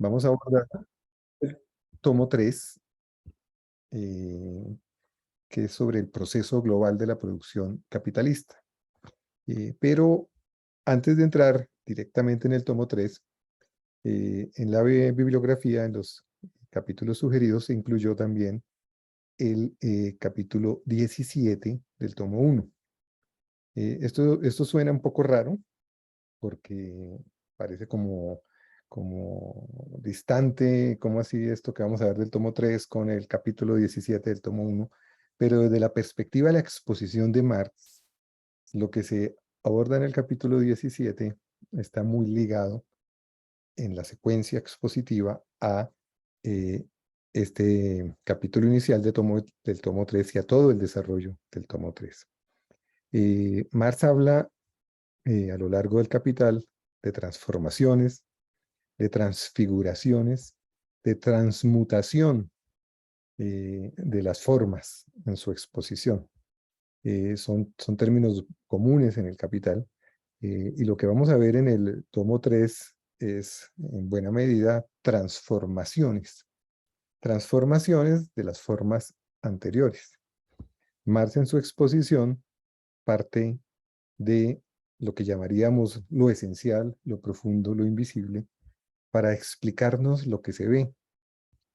Vamos a abordar el tomo 3, eh, que es sobre el proceso global de la producción capitalista. Pero antes de entrar directamente en el tomo 3, en la bibliografía, en los capítulos sugeridos, se incluyó también el capítulo 17 del tomo 1. Esto suena un poco raro porque parece como distante, como así esto que vamos a ver del tomo 3 con el capítulo 17 del tomo 1, pero desde la perspectiva de la exposición de Marx, lo que se aborda en el capítulo 17 está muy ligado en la secuencia expositiva a eh, este capítulo inicial del tomo 3 y a todo el desarrollo del tomo 3. Marx habla a lo largo del Capital de transformaciones, de transfiguraciones, de transmutación de las formas en su exposición. Son términos comunes en el Capital, y lo que vamos a ver en el tomo 3 es, en buena medida, transformaciones de las formas anteriores. Marx en su exposición parte de lo que llamaríamos lo esencial, lo profundo, lo invisible, para explicarnos lo que se ve,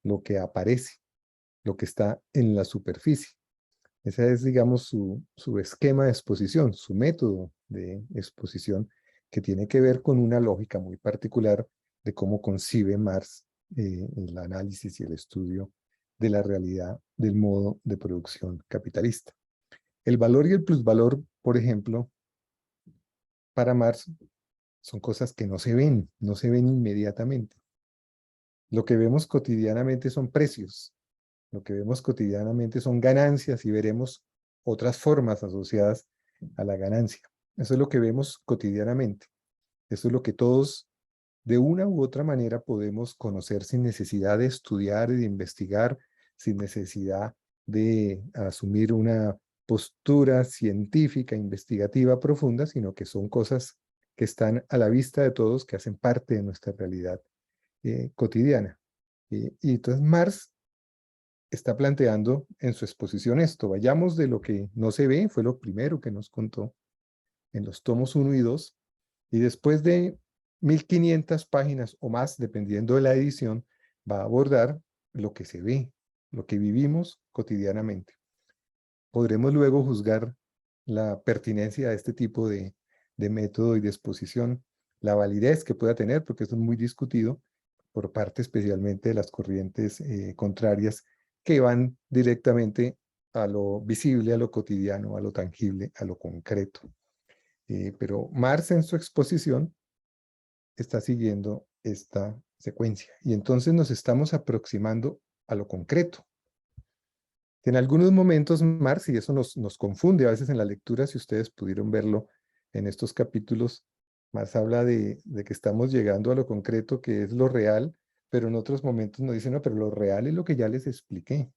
lo que aparece, lo que está en la superficie. Ese es, digamos, su esquema de exposición, su método de exposición, que tiene que ver con una lógica muy particular de cómo concibe Marx el análisis y el estudio de la realidad del modo de producción capitalista. El valor y el plusvalor, por ejemplo, para Marx son cosas que no se ven inmediatamente. Lo que vemos cotidianamente son precios, lo que vemos cotidianamente son ganancias y veremos otras formas asociadas a la ganancia. Eso es lo que vemos cotidianamente. Eso es lo que todos, de una u otra manera, podemos conocer sin necesidad de estudiar y de investigar, sin necesidad de asumir una postura científica, investigativa profunda, sino que son cosas que están a la vista de todos, que hacen parte de nuestra realidad cotidiana. Y entonces Marx está planteando en su exposición esto. Vayamos de lo que no se ve, fue lo primero que nos contó en los tomos 1 y 2, y después de 1500 páginas o más, dependiendo de la edición, va a abordar lo que se ve, lo que vivimos cotidianamente. Podremos luego juzgar la pertinencia de este tipo de método y de exposición, la validez que pueda tener, porque esto es muy discutido por parte especialmente de las corrientes contrarias que van directamente a lo visible, a lo cotidiano, a lo tangible, a lo concreto. Pero Marx en su exposición está siguiendo esta secuencia y entonces nos estamos aproximando a lo concreto. En algunos momentos Marx, y eso nos confunde a veces en la lectura, si ustedes pudieron verlo en estos capítulos, Marx habla de que estamos llegando a lo concreto, que es lo real, pero en otros momentos nos dice, no, pero lo real es lo que ya les expliqué.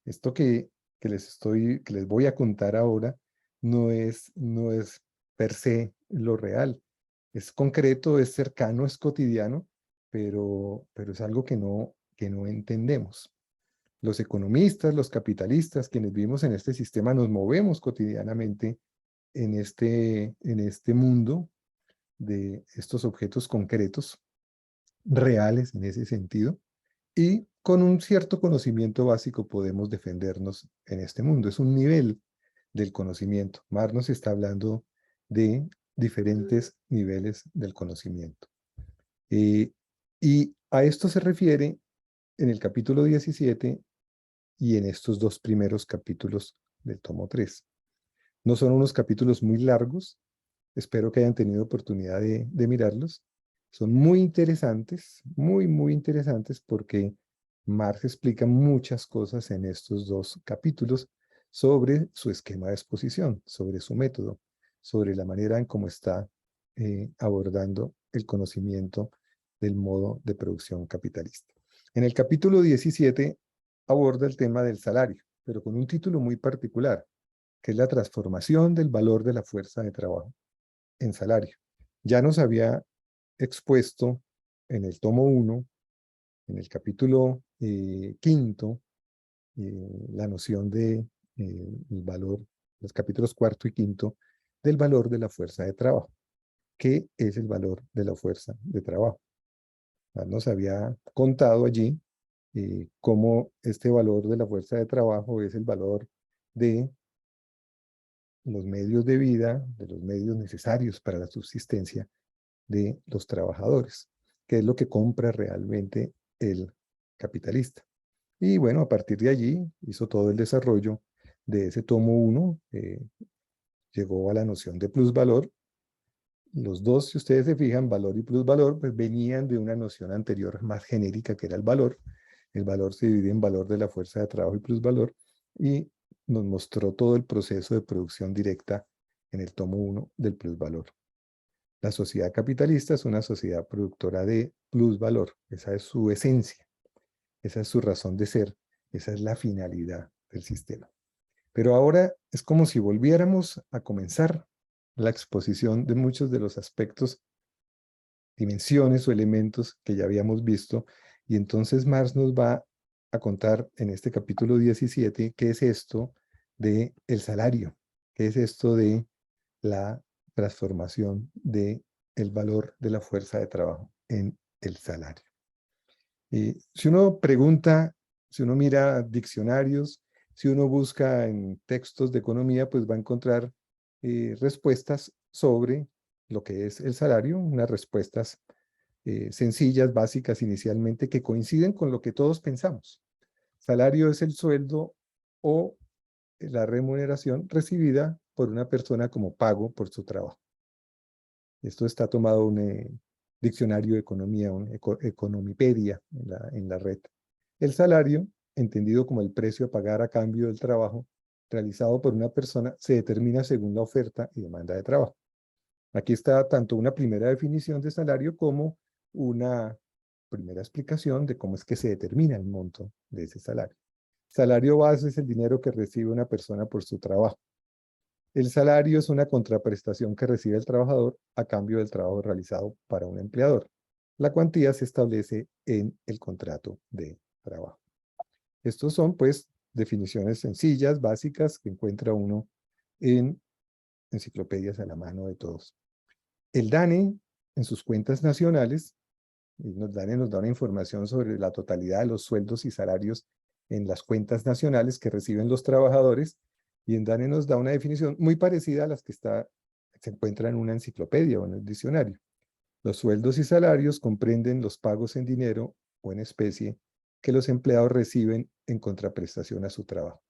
Esto que les voy a contar ahora no es per se lo real. Es concreto, es cercano, es cotidiano, pero es algo que no entendemos. Los economistas, los capitalistas, quienes vivimos en este sistema, nos movemos cotidianamente en este mundo de estos objetos concretos, reales en ese sentido, y con un cierto conocimiento básico podemos defendernos en este mundo. Es un nivel del conocimiento. Marx nos está hablando de diferentes niveles del conocimiento. Eh, y a esto se refiere en el capítulo 17 y en estos dos primeros capítulos del tomo 3. No son unos capítulos muy largos, espero que hayan tenido oportunidad de mirarlos. Son muy interesantes, muy interesantes porque Marx explica muchas cosas en estos dos capítulos sobre su esquema de exposición, sobre su método, sobre la manera en cómo está abordando el conocimiento del modo de producción capitalista. En el capítulo 17 aborda el tema del salario, pero con un título muy particular, que es la transformación del valor de la fuerza de trabajo en salario. Ya nos había expuesto en el tomo 1 En el capítulo quinto, la noción de el valor, los capítulos cuarto y quinto, del valor de la fuerza de trabajo. ¿Qué es el valor de la fuerza de trabajo? Nos había contado allí cómo este valor de la fuerza de trabajo es el valor de los medios de vida, de los medios necesarios para la subsistencia de los trabajadores, que es lo que compra realmente el capitalista. Y bueno, a partir de allí hizo todo el desarrollo de ese tomo 1, llegó a la noción de plusvalor. Los dos, si ustedes se fijan, valor y plusvalor, pues venían de una noción anterior más genérica que era el valor. El valor se divide en valor de la fuerza de trabajo y plusvalor, y nos mostró todo el proceso de producción directa en el tomo 1 del plusvalor. La sociedad capitalista es una sociedad productora de plusvalor. Esa es su esencia, esa es su razón de ser, esa es la finalidad del sistema. Pero ahora es como si volviéramos a comenzar la exposición de muchos de los aspectos, dimensiones o elementos que ya habíamos visto, y entonces Marx nos va a contar en este capítulo 17 qué es esto de el salario, qué es esto de la transformación de el valor de la fuerza de trabajo en el salario. Y si uno pregunta, si uno mira diccionarios, si uno busca en textos de economía, pues va a encontrar respuestas sobre lo que es el salario, unas respuestas sencillas, básicas inicialmente, que coinciden con lo que todos pensamos. Salario es el sueldo o la remuneración recibida por una persona como pago por su trabajo. Esto está tomado de un diccionario de economía, un economipedia en la red. El salario, entendido como el precio a pagar a cambio del trabajo realizado por una persona, se determina según la oferta y demanda de trabajo. Aquí está tanto una primera definición de salario como una primera explicación de cómo es que se determina el monto de ese salario. Salario base es el dinero que recibe una persona por su trabajo. El salario es una contraprestación que recibe el trabajador a cambio del trabajo realizado para un empleador. La cuantía se establece en el contrato de trabajo. Estos son, pues, definiciones sencillas, básicas, que encuentra uno en enciclopedias a la mano de todos. El DANE, en sus cuentas nacionales, DANE nos da una información sobre la totalidad de los sueldos y salarios en las cuentas nacionales que reciben los trabajadores, y en DANE nos da una definición muy parecida a las que se encuentra en una enciclopedia o en el diccionario. Los sueldos y salarios comprenden los pagos en dinero o en especie que los empleados reciben en contraprestación a su trabajo.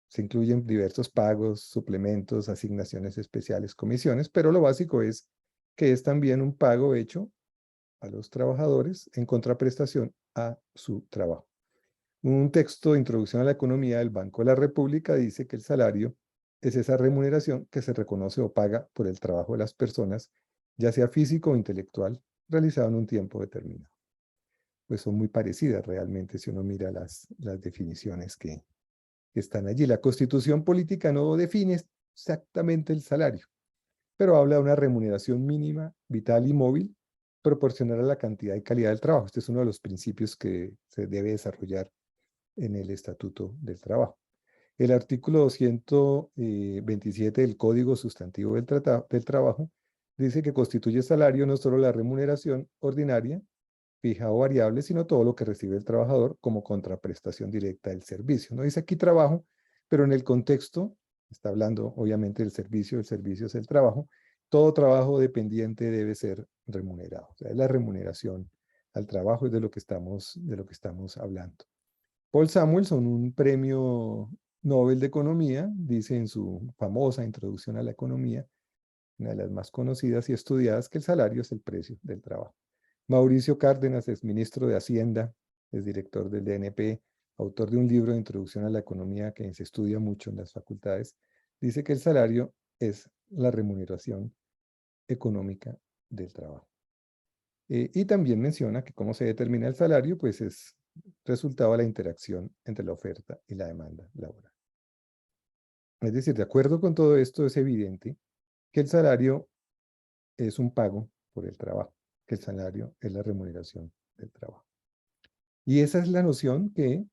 Se incluyen diversos pagos, suplementos, asignaciones especiales, comisiones, pero lo básico es que es también un pago hecho a los trabajadores en contraprestación a su trabajo. Un texto de introducción a la economía del Banco de la República dice que el salario es esa remuneración que se reconoce o paga por el trabajo de las personas, ya sea físico o intelectual, realizado en un tiempo determinado. Pues son muy parecidas realmente si uno mira las definiciones que están allí. La Constitución política no define exactamente el salario, pero habla de una remuneración mínima, vital y móvil, proporcional a la cantidad y calidad del trabajo. Este es uno de los principios que se debe desarrollar en el Estatuto del Trabajo. El artículo 227 del Código Sustantivo del Trabajo dice que constituye salario no solo la remuneración ordinaria, fija o variable, sino todo lo que recibe el trabajador como contraprestación directa del servicio. No dice aquí trabajo, pero en el contexto está hablando obviamente del servicio. El servicio es el trabajo. Todo trabajo dependiente debe ser remunerado. O sea, es la remuneración al trabajo, es de lo que estamos hablando. Paul Samuelson, un premio Nobel de Economía, dice en su famosa Introducción a la Economía, una de las más conocidas y estudiadas, que el salario es el precio del trabajo. Mauricio Cárdenas es ministro de Hacienda, es director del DNP, autor de un libro de Introducción a la Economía que se estudia mucho en las facultades. Dice que el salario es la remuneración económica del trabajo. Y también menciona que cómo se determina el salario, pues es resultado de la interacción entre la oferta y la demanda laboral. Es decir, de acuerdo con todo esto, es evidente que el salario es un pago por el trabajo, que el salario es la remuneración del trabajo. Y esa es la noción que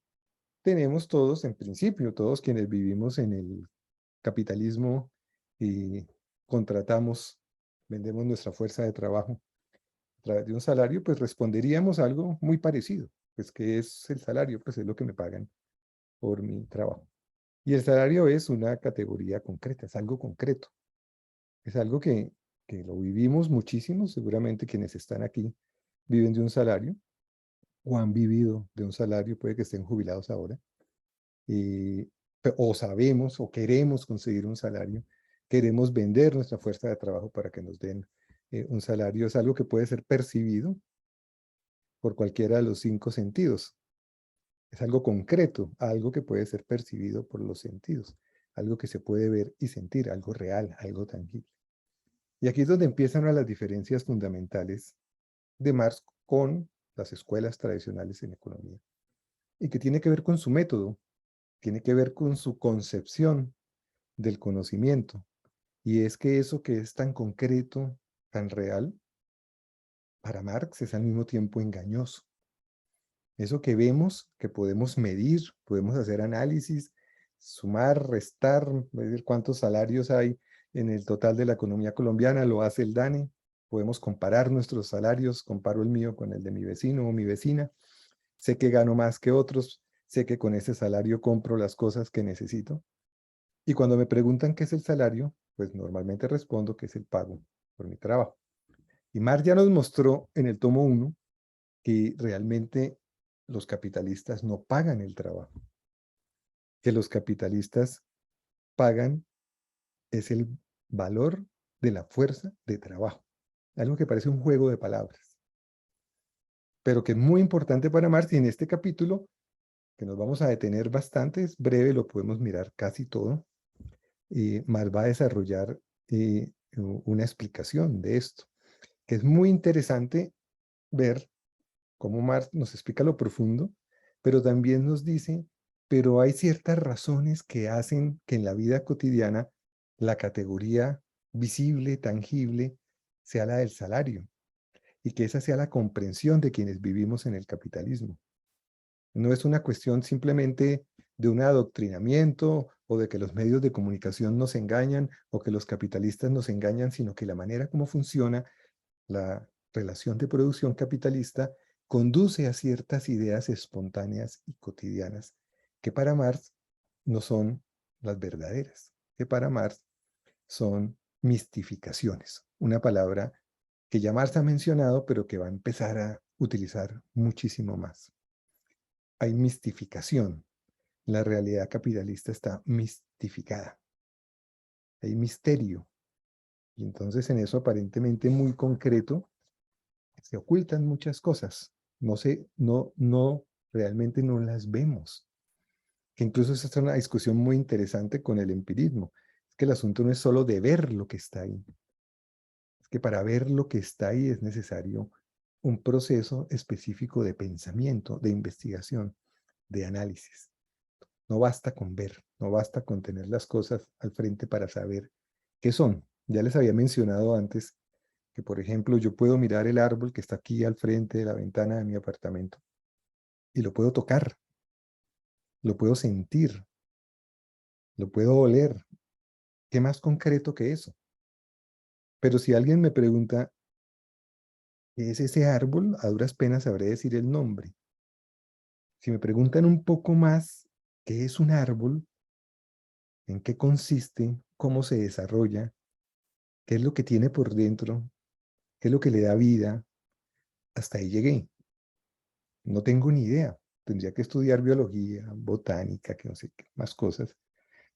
tenemos todos en principio, todos quienes vivimos en el capitalismo y contratamos, vendemos nuestra fuerza de trabajo a través de un salario, pues responderíamos algo muy parecido. Pues, ¿qué es el salario? Pues es lo que me pagan por mi trabajo. Y el salario es una categoría concreta, es algo concreto. Es algo que lo vivimos muchísimo, seguramente quienes están aquí viven de un salario o han vivido de un salario, puede que estén jubilados ahora, y, o sabemos o queremos conseguir un salario, queremos vender nuestra fuerza de trabajo para que nos den un salario, es algo que puede ser percibido por cualquiera de los 5 sentidos. Es algo concreto, algo que puede ser percibido por los sentidos, algo que se puede ver y sentir, algo real, algo tangible. Y aquí es donde empiezan una de las diferencias fundamentales de Marx con las escuelas tradicionales en economía, y que tiene que ver con su método, tiene que ver con su concepción del conocimiento. Y es que eso que es tan concreto, tan real, para Marx es al mismo tiempo engañoso. Eso que vemos, que podemos medir, podemos hacer análisis, sumar, restar, medir cuántos salarios hay en el total de la economía colombiana, lo hace el DANE. Podemos comparar nuestros salarios, comparo el mío con el de mi vecino o mi vecina. Sé que gano más que otros, sé que con ese salario compro las cosas que necesito. Y cuando me preguntan qué es el salario, pues normalmente respondo que es el pago por mi trabajo. Y Marx ya nos mostró en el tomo 1 que realmente los capitalistas no pagan el trabajo, que los capitalistas pagan es el valor de la fuerza de trabajo. Algo que parece un juego de palabras, pero que es muy importante para Marx, y en este capítulo, que nos vamos a detener bastante, es breve, lo podemos mirar casi todo, y Marx va a desarrollar una explicación de esto, que es muy interesante ver cómo Marx nos explica lo profundo, pero también nos dice, pero hay ciertas razones que hacen que en la vida cotidiana la categoría visible, tangible, sea la del salario, y que esa sea la comprensión de quienes vivimos en el capitalismo. No es una cuestión simplemente de un adoctrinamiento o de que los medios de comunicación nos engañan o que los capitalistas nos engañan, sino que la manera como funciona la relación de producción capitalista conduce a ciertas ideas espontáneas y cotidianas que para Marx no son las verdaderas, que para Marx son mistificaciones, una palabra que ya Marx ha mencionado, pero que va a empezar a utilizar muchísimo más. Hay mistificación. La realidad capitalista está mistificada. Hay misterio. Y entonces en eso aparentemente muy concreto se ocultan muchas cosas. No, realmente no las vemos. Que incluso esa es una discusión muy interesante con el empirismo. Es que el asunto no es solo de ver lo que está ahí. Es que para ver lo que está ahí es necesario un proceso específico de pensamiento, de investigación, de análisis. No basta con ver, no basta con tener las cosas al frente para saber qué son. Ya les había mencionado antes que, por ejemplo, yo puedo mirar el árbol que está aquí al frente de la ventana de mi apartamento y lo puedo tocar, lo puedo sentir, lo puedo oler. ¿Qué más concreto que eso? Pero si alguien me pregunta, ¿qué es ese árbol? A duras penas sabré decir el nombre. Si me preguntan un poco más, ¿qué es un árbol? ¿En qué consiste? ¿Cómo se desarrolla? ¿Qué es lo que tiene por dentro? ¿Qué es lo que le da vida? Hasta ahí llegué. No tengo ni idea. Tendría que estudiar biología, botánica, que no sé qué más cosas.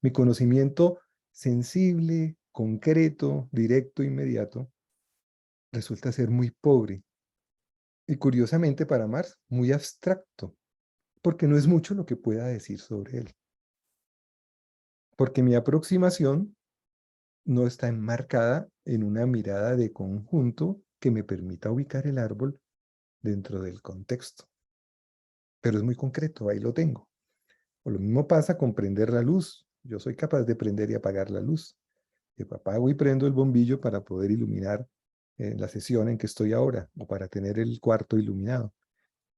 Mi conocimiento sensible, concreto, directo, inmediato, resulta ser muy pobre. Y curiosamente para Marx, muy abstracto, porque no es mucho lo que pueda decir sobre él. Porque mi aproximación no está enmarcada en una mirada de conjunto que me permita ubicar el árbol dentro del contexto. Pero es muy concreto, ahí lo tengo. O lo mismo pasa con prender la luz. Yo soy capaz de prender y apagar la luz. Apago y prendo el bombillo para poder iluminar la sesión en que estoy ahora o para tener el cuarto iluminado.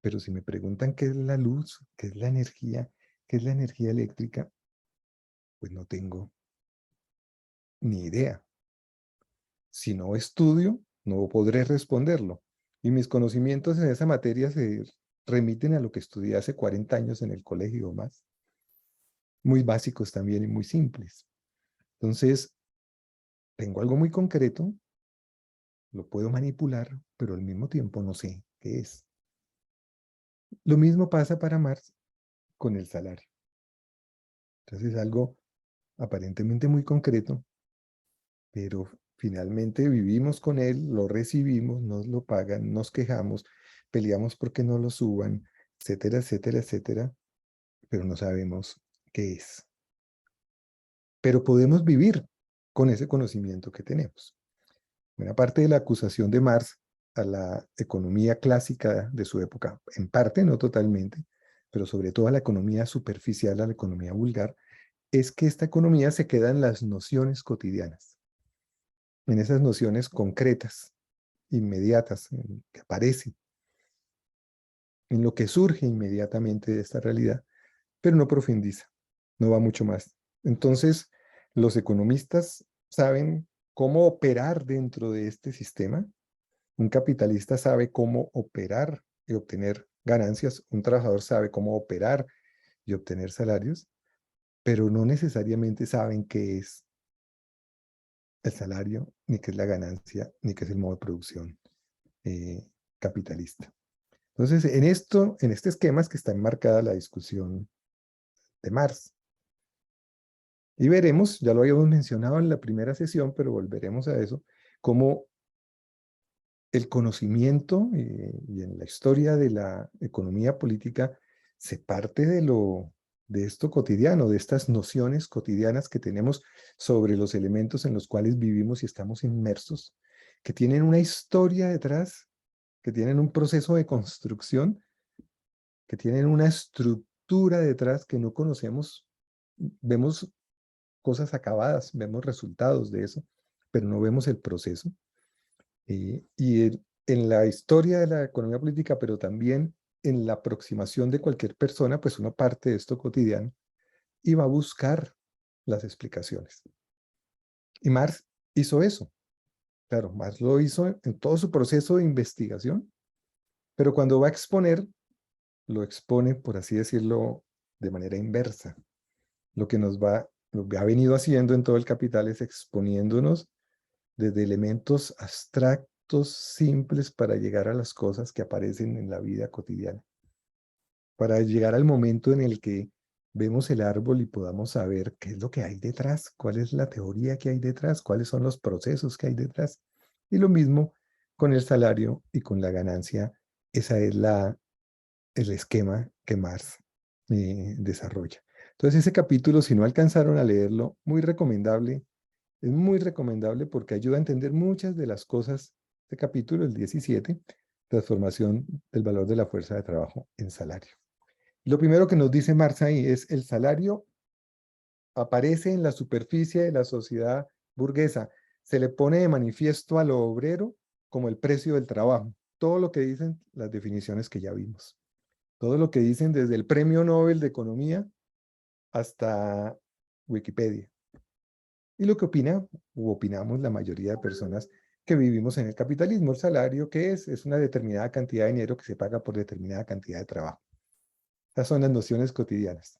Pero si me preguntan qué es la luz, qué es la energía eléctrica, pues no tengo ni idea. Si no estudio, no podré responderlo. Y mis conocimientos en esa materia se remiten a lo que estudié hace 40 años en el colegio o más. Muy básicos también y muy simples. Entonces, tengo algo muy concreto, lo puedo manipular, pero al mismo tiempo no sé qué es. Lo mismo pasa para Marx con el salario. Entonces, es algo aparentemente muy concreto, pero finalmente vivimos con él, lo recibimos, nos lo pagan, nos quejamos, peleamos porque no lo suban, etcétera, etcétera, etcétera, pero no sabemos qué es. Pero podemos vivir con ese conocimiento que tenemos. Buena parte de la acusación de Marx a la economía clásica de su época, en parte, no totalmente, pero sobre todo a la economía superficial, a la economía vulgar, es que esta economía se queda en las nociones cotidianas, en esas nociones concretas, inmediatas, que aparecen, en lo que surge inmediatamente de esta realidad, pero no profundiza, no va mucho más. Entonces, los economistas saben cómo operar dentro de este sistema. Un capitalista sabe cómo operar y obtener ganancias, un trabajador sabe cómo operar y obtener salarios, pero no necesariamente saben qué es el salario, ni qué es la ganancia, ni qué es el modo de producción eh, capitalista. Entonces, en este esquema es que está enmarcada la discusión de Marx. Y veremos, ya lo habíamos mencionado en la primera sesión, pero volveremos a eso, cómo el conocimiento y en la historia de la economía política se parte de esto cotidiano, de estas nociones cotidianas que tenemos sobre los elementos en los cuales vivimos y estamos inmersos, que tienen una historia detrás, que tienen un proceso de construcción, que tienen una estructura detrás que no conocemos. Vemos cosas acabadas, vemos resultados de eso, pero no vemos el proceso. En la historia de la economía política, pero también en la aproximación de cualquier persona, pues uno parte de esto cotidiano y va a buscar las explicaciones. Y Marx hizo eso. Claro, Marx lo hizo en todo su proceso de investigación, pero cuando va a exponer, lo expone, por así decirlo, de manera inversa. Lo que ha venido haciendo en todo el Capital es exponiéndonos desde elementos abstractos, simples, para llegar a las cosas que aparecen en la vida cotidiana. Para llegar al momento en el que vemos el árbol y podamos saber qué es lo que hay detrás, cuál es la teoría que hay detrás, cuáles son los procesos que hay detrás. Y lo mismo con el salario y con la ganancia. Ese es el esquema que Marx desarrolla. Entonces ese capítulo, si no alcanzaron a leerlo, muy recomendable. Es muy recomendable porque ayuda a entender muchas de las cosas. Este capítulo, el 17, transformación del valor de la fuerza de trabajo en salario. Lo primero que nos dice Marx ahí es el salario aparece en la superficie de la sociedad burguesa. Se le pone de manifiesto a lo obrero como el precio del trabajo. Todo lo que dicen las definiciones que ya vimos. Todo lo que dicen desde el Premio Nobel de Economía hasta Wikipedia. Y lo que opina, u opinamos la mayoría de personas que vivimos en el capitalismo, el salario, ¿qué es? Es una determinada cantidad de dinero que se paga por determinada cantidad de trabajo. Esas son las nociones cotidianas,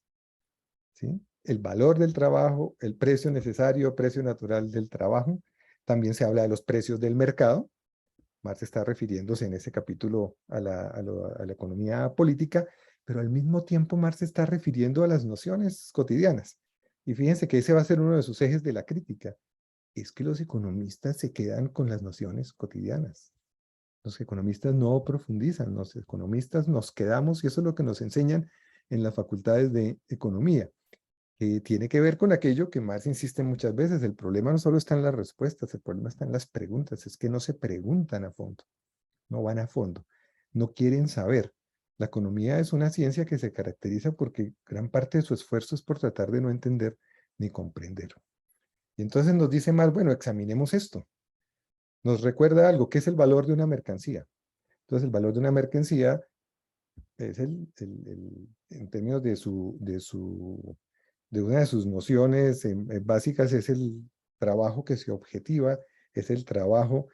¿sí? El valor del trabajo, el precio necesario, precio natural del trabajo. También se habla de los precios del mercado. Marx está refiriéndose en ese capítulo a la economía política, pero al mismo tiempo Marx está refiriendo a las nociones cotidianas. Y fíjense que ese va a ser uno de sus ejes de la crítica. Es que los economistas se quedan con las nociones cotidianas. Los economistas no profundizan, los economistas nos quedamos, y eso es lo que nos enseñan en las facultades de economía, que tiene que ver con aquello que Marx insiste muchas veces. El problema no solo está en las respuestas, el problema está en las preguntas, es que no se preguntan a fondo, no van a fondo, no quieren saber. La economía es una ciencia que se caracteriza porque gran parte de su esfuerzo es por tratar de no entender ni comprender. Y entonces nos dice Marx, bueno, examinemos esto. Nos recuerda algo, ¿qué es el valor de una mercancía? Entonces el valor de una mercancía es en términos de una de sus nociones básicas, es el trabajo que se objetiva, es el trabajo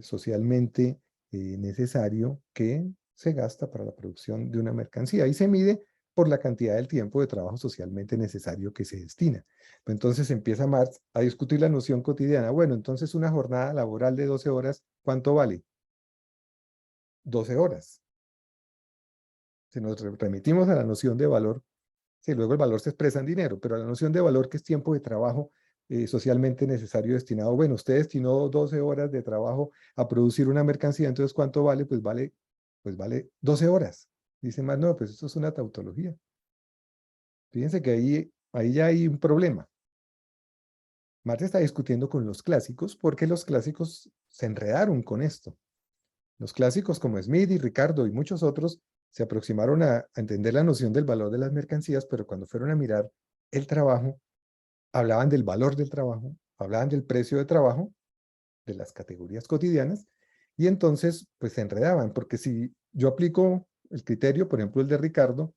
socialmente necesario que se gasta para la producción de una mercancía y se mide por la cantidad del tiempo de trabajo socialmente necesario que se destina. Entonces empieza Marx a discutir la noción cotidiana. Bueno, entonces una jornada laboral de 12 horas, ¿cuánto vale? 12 horas. Si nos remitimos a la noción de valor, sí, luego el valor se expresa en dinero, pero la noción de valor, que es tiempo de trabajo socialmente necesario destinado, bueno, usted destinó 12 horas de trabajo a producir una mercancía, entonces ¿cuánto vale? Pues vale 12 horas. Dice más, no, pues esto es una tautología. Fíjense que ahí ya hay un problema. Marx está discutiendo con los clásicos porque los clásicos se enredaron con esto. Los clásicos como Smith y Ricardo y muchos otros se aproximaron a entender la noción del valor de las mercancías, pero cuando fueron a mirar el trabajo, hablaban del valor del trabajo, hablaban del precio de trabajo, de las categorías cotidianas, y entonces pues se enredaban, porque si yo aplico el criterio, por ejemplo el de Ricardo,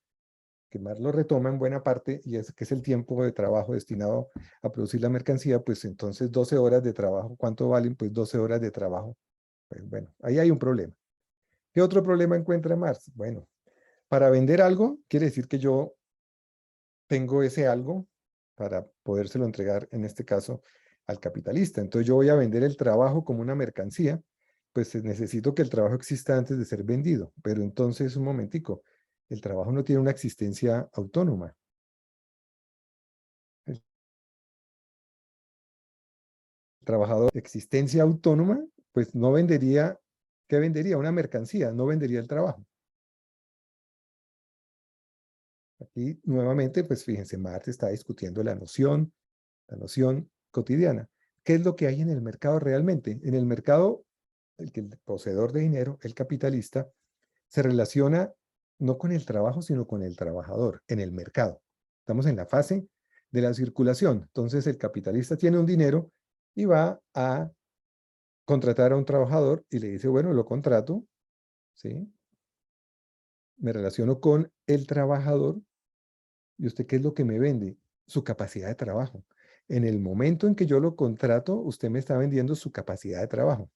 que más lo retoma en buena parte, y es que es el tiempo de trabajo destinado a producir la mercancía, pues entonces 12 horas de trabajo, ¿cuánto valen? Pues 12 horas de trabajo. Pues bueno, ahí hay un problema. ¿Qué otro problema encuentra Marx? Bueno, para vender algo, quiere decir que yo tengo ese algo para podérselo entregar, en este caso, al capitalista. Entonces yo voy a vender el trabajo como una mercancía, pues necesito que el trabajo exista antes de ser vendido. Pero entonces, un momentico, el trabajo no tiene una existencia autónoma. El trabajador de existencia autónoma, pues no vendería, ¿qué vendería? Una mercancía, no vendería el trabajo. Aquí nuevamente, pues fíjense, Marx está discutiendo la noción cotidiana. ¿Qué es lo que hay en el mercado realmente? En el mercado, el poseedor de dinero, el capitalista, se relaciona no con el trabajo, sino con el trabajador, en el mercado. Estamos en la fase de la circulación. Entonces, el capitalista tiene un dinero y va a contratar a un trabajador y le dice, bueno, lo contrato, ¿sí? Me relaciono con el trabajador. ¿Y usted qué es lo que me vende? Su capacidad de trabajo. En el momento en que yo lo contrato, usted me está vendiendo su capacidad de trabajo.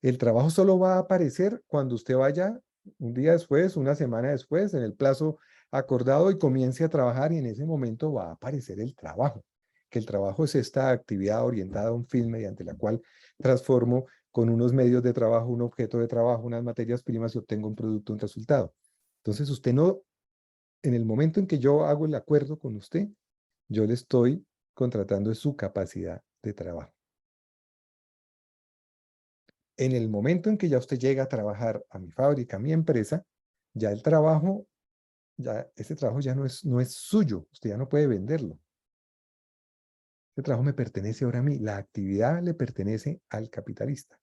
El trabajo solo va a aparecer cuando usted vaya un día después, una semana después, en el plazo acordado y comience a trabajar y en ese momento va a aparecer el trabajo. Que el trabajo es esta actividad orientada a un fin mediante la cual transformo con unos medios de trabajo, un objeto de trabajo, unas materias primas y obtengo un producto, un resultado. Entonces usted no, en el momento en que yo hago el acuerdo con usted, yo le estoy contratando su capacidad de trabajo. En el momento en que ya usted llega a trabajar a mi fábrica, a mi empresa, ya el trabajo, ya ese trabajo ya no es suyo, usted ya no puede venderlo. Ese trabajo me pertenece ahora a mí, la actividad le pertenece al capitalista.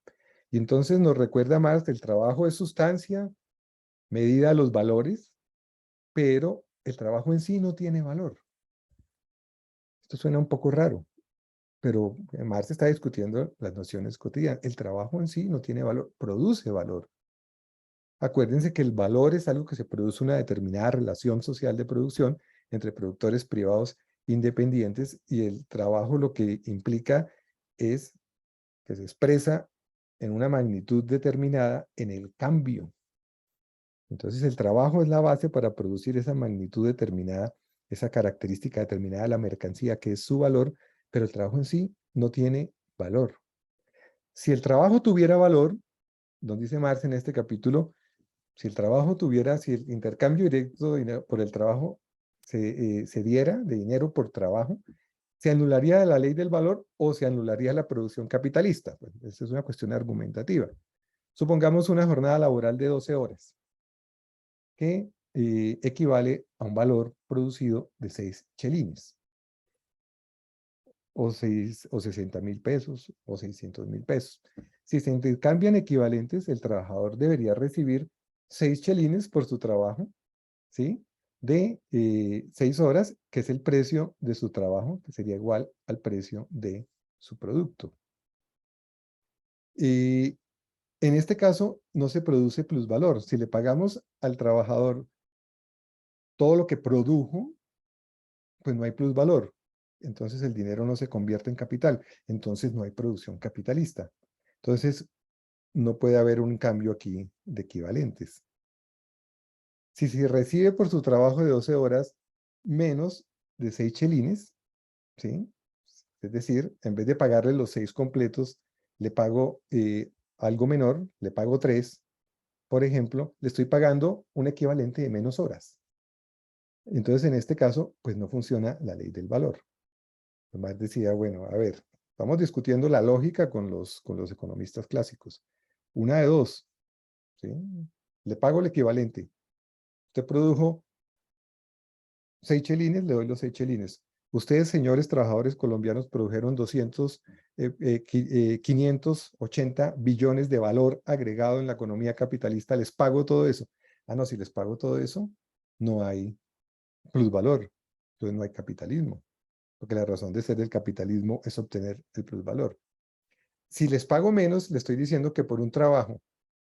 Y entonces nos recuerda más que el trabajo es sustancia, medida a los valores, pero el trabajo en sí no tiene valor. Esto suena un poco raro, pero Marx está discutiendo las nociones cotidianas. El trabajo en sí no tiene valor, produce valor. Acuérdense que el valor es algo que se produce una determinada relación social de producción entre productores privados independientes y el trabajo lo que implica es que se expresa en una magnitud determinada en el cambio. Entonces el trabajo es la base para producir esa magnitud determinada, esa característica determinada de la mercancía que es su valor, pero el trabajo en sí no tiene valor. Si el trabajo tuviera valor, donde dice Marx en este capítulo, si el trabajo tuviera, si el intercambio directo de dinero por el trabajo se diera de dinero por trabajo, ¿se anularía la ley del valor o se anularía la producción capitalista? Pues esa es una cuestión argumentativa. Supongamos una jornada laboral de 12 horas, que equivale a un valor producido de 6 chelines, o 60.000 pesos, o 600.000 pesos. Si se intercambian equivalentes, el trabajador debería recibir 6 chelines por su trabajo, ¿sí? De 6 horas, que es el precio de su trabajo, que sería igual al precio de su producto. En En este caso, no se produce plusvalor. Si le pagamos al trabajador todo lo que produjo, pues no hay plusvalor. Entonces el dinero no se convierte en capital. Entonces no hay producción capitalista. Entonces no puede haber un cambio aquí de equivalentes. Si se recibe por su trabajo de 12 horas menos de 6 chelines, ¿sí? Es decir, en vez de pagarle los 6 completos, le pago algo menor, le pago 3, por ejemplo, le estoy pagando un equivalente de menos horas. Entonces, en este caso, pues no funciona la ley del valor. Además decía, bueno, a ver, estamos discutiendo la lógica con los economistas clásicos. Una de dos, ¿sí? Le pago el equivalente. Usted produjo 6 chelines, le doy los 6 chelines. Ustedes, señores trabajadores colombianos, produjeron 580 billones de valor agregado en la economía capitalista. ¿Les pago todo eso? Ah, no, si les pago todo eso, no hay plusvalor. Entonces no hay capitalismo, porque la razón de ser del capitalismo es obtener el plusvalor. Si les pago menos, le estoy diciendo que por un trabajo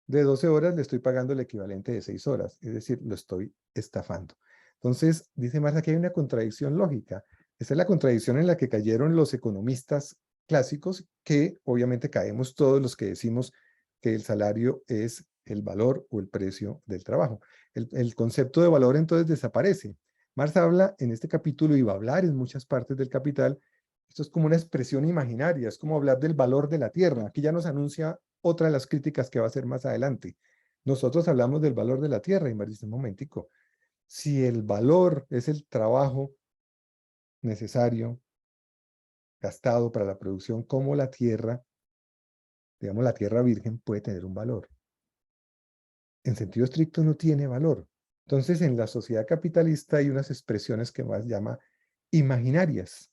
de 12 horas le estoy pagando el equivalente de 6 horas, es decir, lo estoy estafando. Entonces, dice Marx, aquí hay una contradicción lógica. Esa es la contradicción en la que cayeron los economistas clásicos, que obviamente caemos todos los que decimos que el salario es el valor o el precio del trabajo. El concepto de valor entonces desaparece. Marx habla en este capítulo y va a hablar en muchas partes del Capital. Esto es como una expresión imaginaria, es como hablar del valor de la tierra. Aquí ya nos anuncia otra de las críticas que va a hacer más adelante. Nosotros hablamos del valor de la tierra y me dice, un momentico, si el valor es el trabajo necesario, gastado para la producción, como la tierra, digamos la tierra virgen, puede tener un valor. En sentido estricto no tiene valor. Entonces, en la sociedad capitalista hay unas expresiones que más llama imaginarias,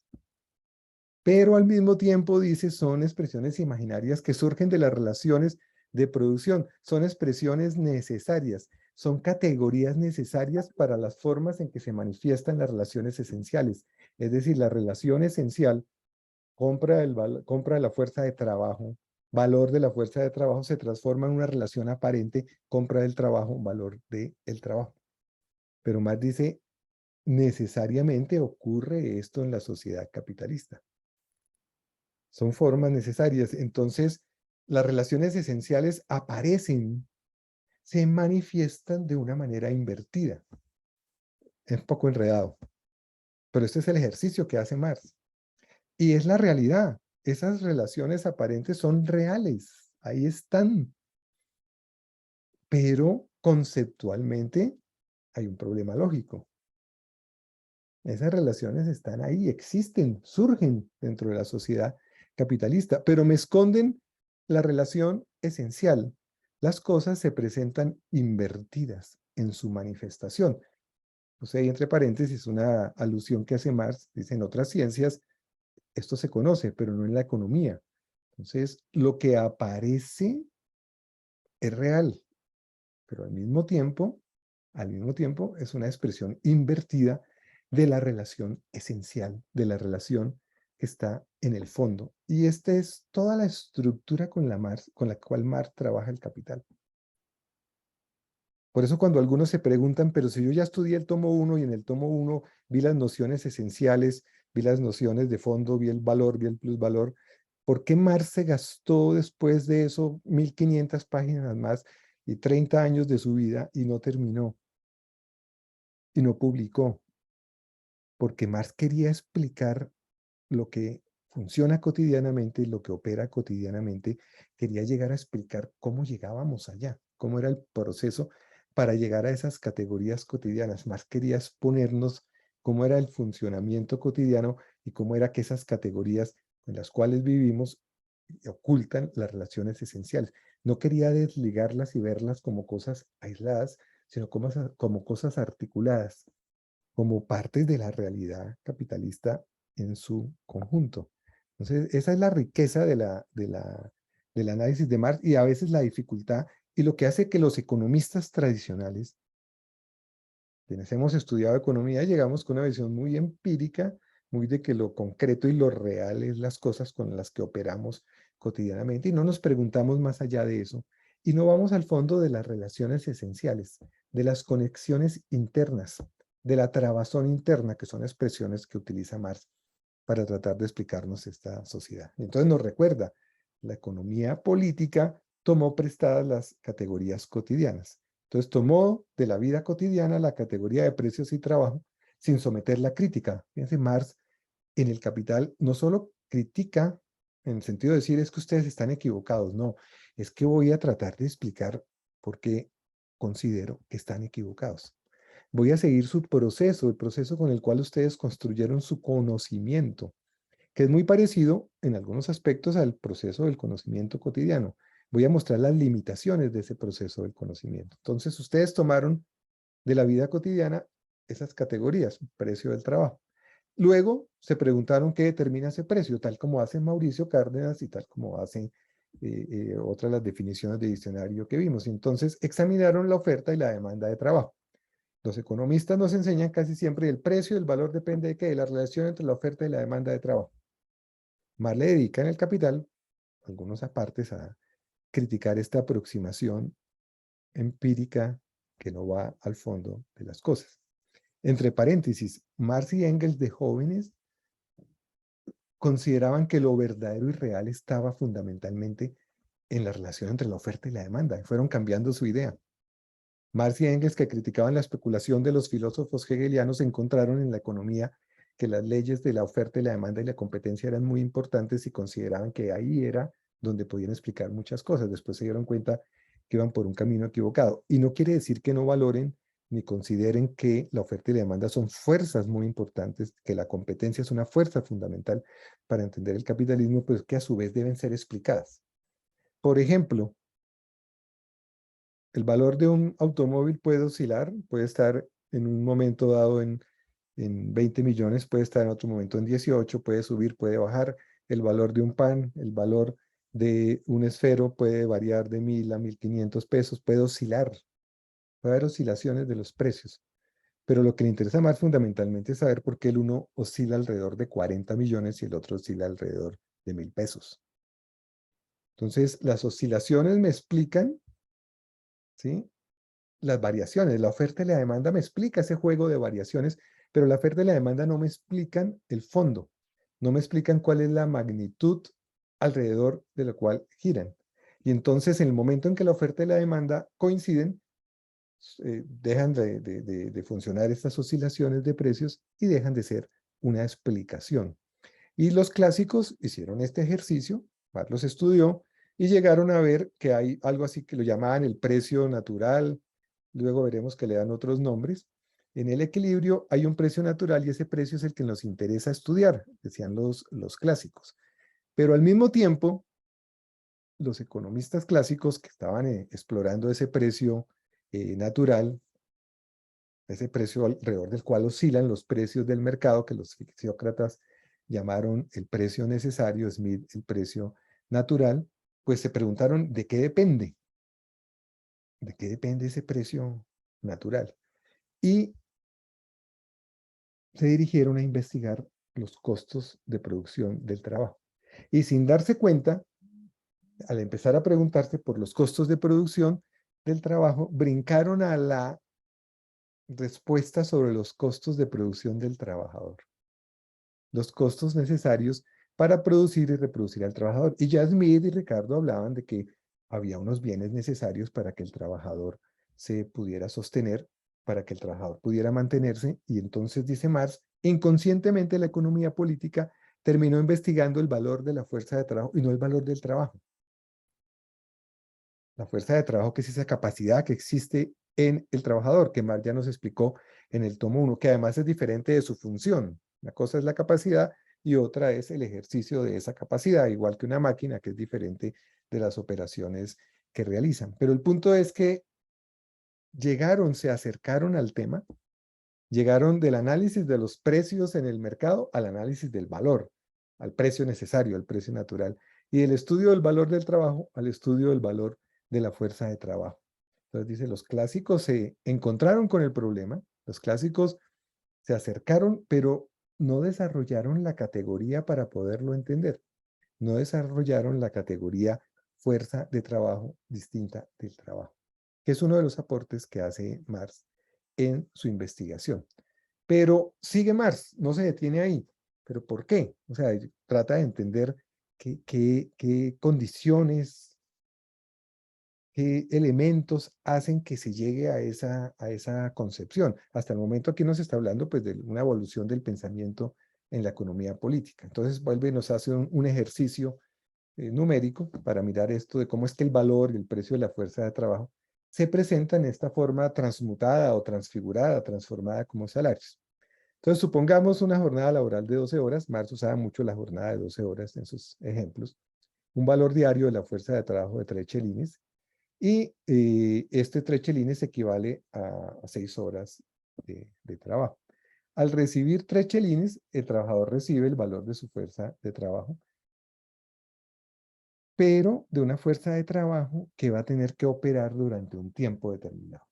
pero al mismo tiempo dice son expresiones imaginarias que surgen de las relaciones de producción, son expresiones necesarias, son categorías necesarias para las formas en que se manifiestan las relaciones esenciales. Es decir, la relación esencial, compra de la fuerza de trabajo, valor de la fuerza de trabajo, se transforma en una relación aparente, compra del trabajo, valor del trabajo. Pero más dice, necesariamente ocurre esto en la sociedad capitalista. Son formas necesarias. Entonces, las relaciones esenciales aparecen, se manifiestan de una manera invertida. Es un poco enredado, pero este es el ejercicio que hace Marx. Y es la realidad. Esas relaciones aparentes son reales. Ahí están. Pero conceptualmente hay un problema lógico. Esas relaciones están ahí, existen, surgen dentro de la sociedad capitalista, pero me esconden la relación esencial. Las cosas se presentan invertidas en su manifestación. O sea, y entre paréntesis, una alusión que hace Marx, dice, en otras ciencias esto se conoce, pero no en la economía. Entonces, lo que aparece es real, pero al mismo tiempo es una expresión invertida de la relación esencial, de la relación que está en el fondo. Y esta es toda la estructura con la cual Marx trabaja el Capital. Por eso cuando algunos se preguntan, pero si yo ya estudié el tomo 1 y en el tomo 1 vi las nociones esenciales, vi las nociones de fondo, vi el valor, vi el plusvalor, ¿por qué Marx se gastó después de eso 1500 páginas más y 30 años de su vida y no terminó y no publicó? Porque Marx quería explicar lo que funciona cotidianamente, lo que opera cotidianamente, quería llegar a explicar cómo llegábamos allá, cómo era el proceso para llegar a esas categorías cotidianas. Marx quería exponernos cómo era el funcionamiento cotidiano y cómo era que esas categorías en las cuales vivimos ocultan las relaciones esenciales. No quería desligarlas y verlas como cosas aisladas, sino como cosas articuladas, como partes de la realidad capitalista en su conjunto. Entonces, esa es la riqueza del análisis de Marx y a veces la dificultad y lo que hace que los economistas tradicionales, quienes hemos estudiado economía, llegamos con una visión muy empírica, muy de que lo concreto y lo real es las cosas con las que operamos cotidianamente y no nos preguntamos más allá de eso. y no vamos al fondo de las relaciones esenciales, de las conexiones internas, de la trabazón interna, que son expresiones que utiliza Marx para tratar de explicarnos esta sociedad. Entonces nos recuerda, la economía política tomó prestadas las categorías cotidianas. Entonces tomó de la vida cotidiana la categoría de precios y trabajo sin someter la crítica. Fíjense, Marx en el Capital no solo critica en el sentido de decir es que ustedes están equivocados, no, es que voy a tratar de explicar por qué considero que están equivocados. Voy a seguir su proceso, el proceso con el cual ustedes construyeron su conocimiento, que es muy parecido en algunos aspectos al proceso del conocimiento cotidiano. Voy a mostrar las limitaciones de ese proceso del conocimiento. Entonces, ustedes tomaron de la vida cotidiana esas categorías, precio del trabajo. Luego se preguntaron qué determina ese precio, tal como hace Mauricio Cárdenas y tal como hacen otras las definiciones de diccionario que vimos. Entonces examinaron la oferta y la demanda de trabajo. Los economistas nos enseñan casi siempre el precio y el valor depende de qué, de la relación entre la oferta y la demanda de trabajo. Más le dedica en el Capital algunos apartes a criticar esta aproximación empírica que no va al fondo de las cosas. Entre paréntesis, Marx y Engels de jóvenes consideraban que lo verdadero y real estaba fundamentalmente en la relación entre la oferta y la demanda, y fueron cambiando su idea. Marx y Engels, que criticaban la especulación de los filósofos hegelianos, encontraron en la economía que las leyes de la oferta y la demanda y la competencia eran muy importantes y consideraban que ahí era donde podían explicar muchas cosas. Después se dieron cuenta que iban por un camino equivocado. Y no quiere decir que no valoren ni consideren que la oferta y la demanda son fuerzas muy importantes, que la competencia es una fuerza fundamental para entender el capitalismo, pero que a su vez deben ser explicadas. Por ejemplo, el valor de un automóvil puede oscilar, puede estar en un momento dado en 20 millones, puede estar en otro momento en 18, puede subir, puede bajar. El valor de un pan, el valor de un esfero puede variar de 1.000 a 1.500 pesos, puede oscilar, puede haber oscilaciones de los precios. Pero lo que le interesa más fundamentalmente es saber por qué el uno oscila alrededor de 40 millones y el otro oscila alrededor de 1.000 pesos. Entonces, las oscilaciones me explican, ¿sí?, las variaciones. La oferta y la demanda me explica ese juego de variaciones, pero la oferta y la demanda no me explican el fondo, no me explican cuál es la magnitud alrededor de la cual giran. Y entonces, en el momento en que la oferta y la demanda coinciden, dejan de funcionar estas oscilaciones de precios y dejan de ser una explicación. Y los clásicos hicieron este ejercicio, Marx los estudió y llegaron a ver que hay algo así que lo llamaban el precio natural, luego veremos que le dan otros nombres. En el equilibrio hay un precio natural y ese precio es el que nos interesa estudiar, decían los clásicos. Pero al mismo tiempo, los economistas clásicos que estaban explorando ese precio natural, ese precio alrededor del cual oscilan los precios del mercado, que los fisiócratas llamaron el precio necesario, Smith el precio natural, pues se preguntaron ¿de qué depende? ¿De qué depende ese precio natural? Y se dirigieron a investigar los costos de producción del trabajo. Y sin darse cuenta, al empezar a preguntarse por los costos de producción del trabajo, brincaron a la respuesta sobre los costos de producción del trabajador. Los costos necesarios para producir y reproducir al trabajador. Y ya Smith y Ricardo hablaban de que había unos bienes necesarios para que el trabajador se pudiera sostener, para que el trabajador pudiera mantenerse. Y entonces, dice Marx, inconscientemente la economía política terminó investigando el valor de la fuerza de trabajo y no el valor del trabajo. La fuerza de trabajo, que es esa capacidad que existe en el trabajador, que Marx ya nos explicó en el tomo 1, que además es diferente de su función. Una cosa es la capacidad y otra es el ejercicio de esa capacidad, igual que una máquina que es diferente de las operaciones que realizan. Pero el punto es que llegaron, se acercaron al tema, llegaron del análisis de los precios en el mercado al análisis del valor, al precio necesario, al precio natural, y del estudio del valor del trabajo al estudio del valor de la fuerza de trabajo. Entonces dice, los clásicos se encontraron con el problema, los clásicos se acercaron, pero no desarrollaron la categoría para poderlo entender. No desarrollaron la categoría fuerza de trabajo distinta del trabajo, que es uno de los aportes que hace Marx en su investigación. Pero sigue Marx, no se detiene ahí. ¿Pero por qué? O sea, trata de entender qué condiciones, qué elementos hacen que se llegue a esa concepción. Hasta el momento aquí nos está hablando pues, de una evolución del pensamiento en la economía política. Entonces vuelve y nos hace un ejercicio numérico para mirar esto de cómo es que el valor y el precio de la fuerza de trabajo se presenta en esta forma transmutada o transfigurada, transformada como salarios. Entonces, supongamos una jornada laboral de 12 horas. Marx usaba mucho la jornada de 12 horas en sus ejemplos. Un valor diario de la fuerza de trabajo de 3 chelines. Y este 3 chelines equivale a 6 horas de trabajo. Al recibir 3 chelines, el trabajador recibe el valor de su fuerza de trabajo, pero de una fuerza de trabajo que va a tener que operar durante un tiempo determinado.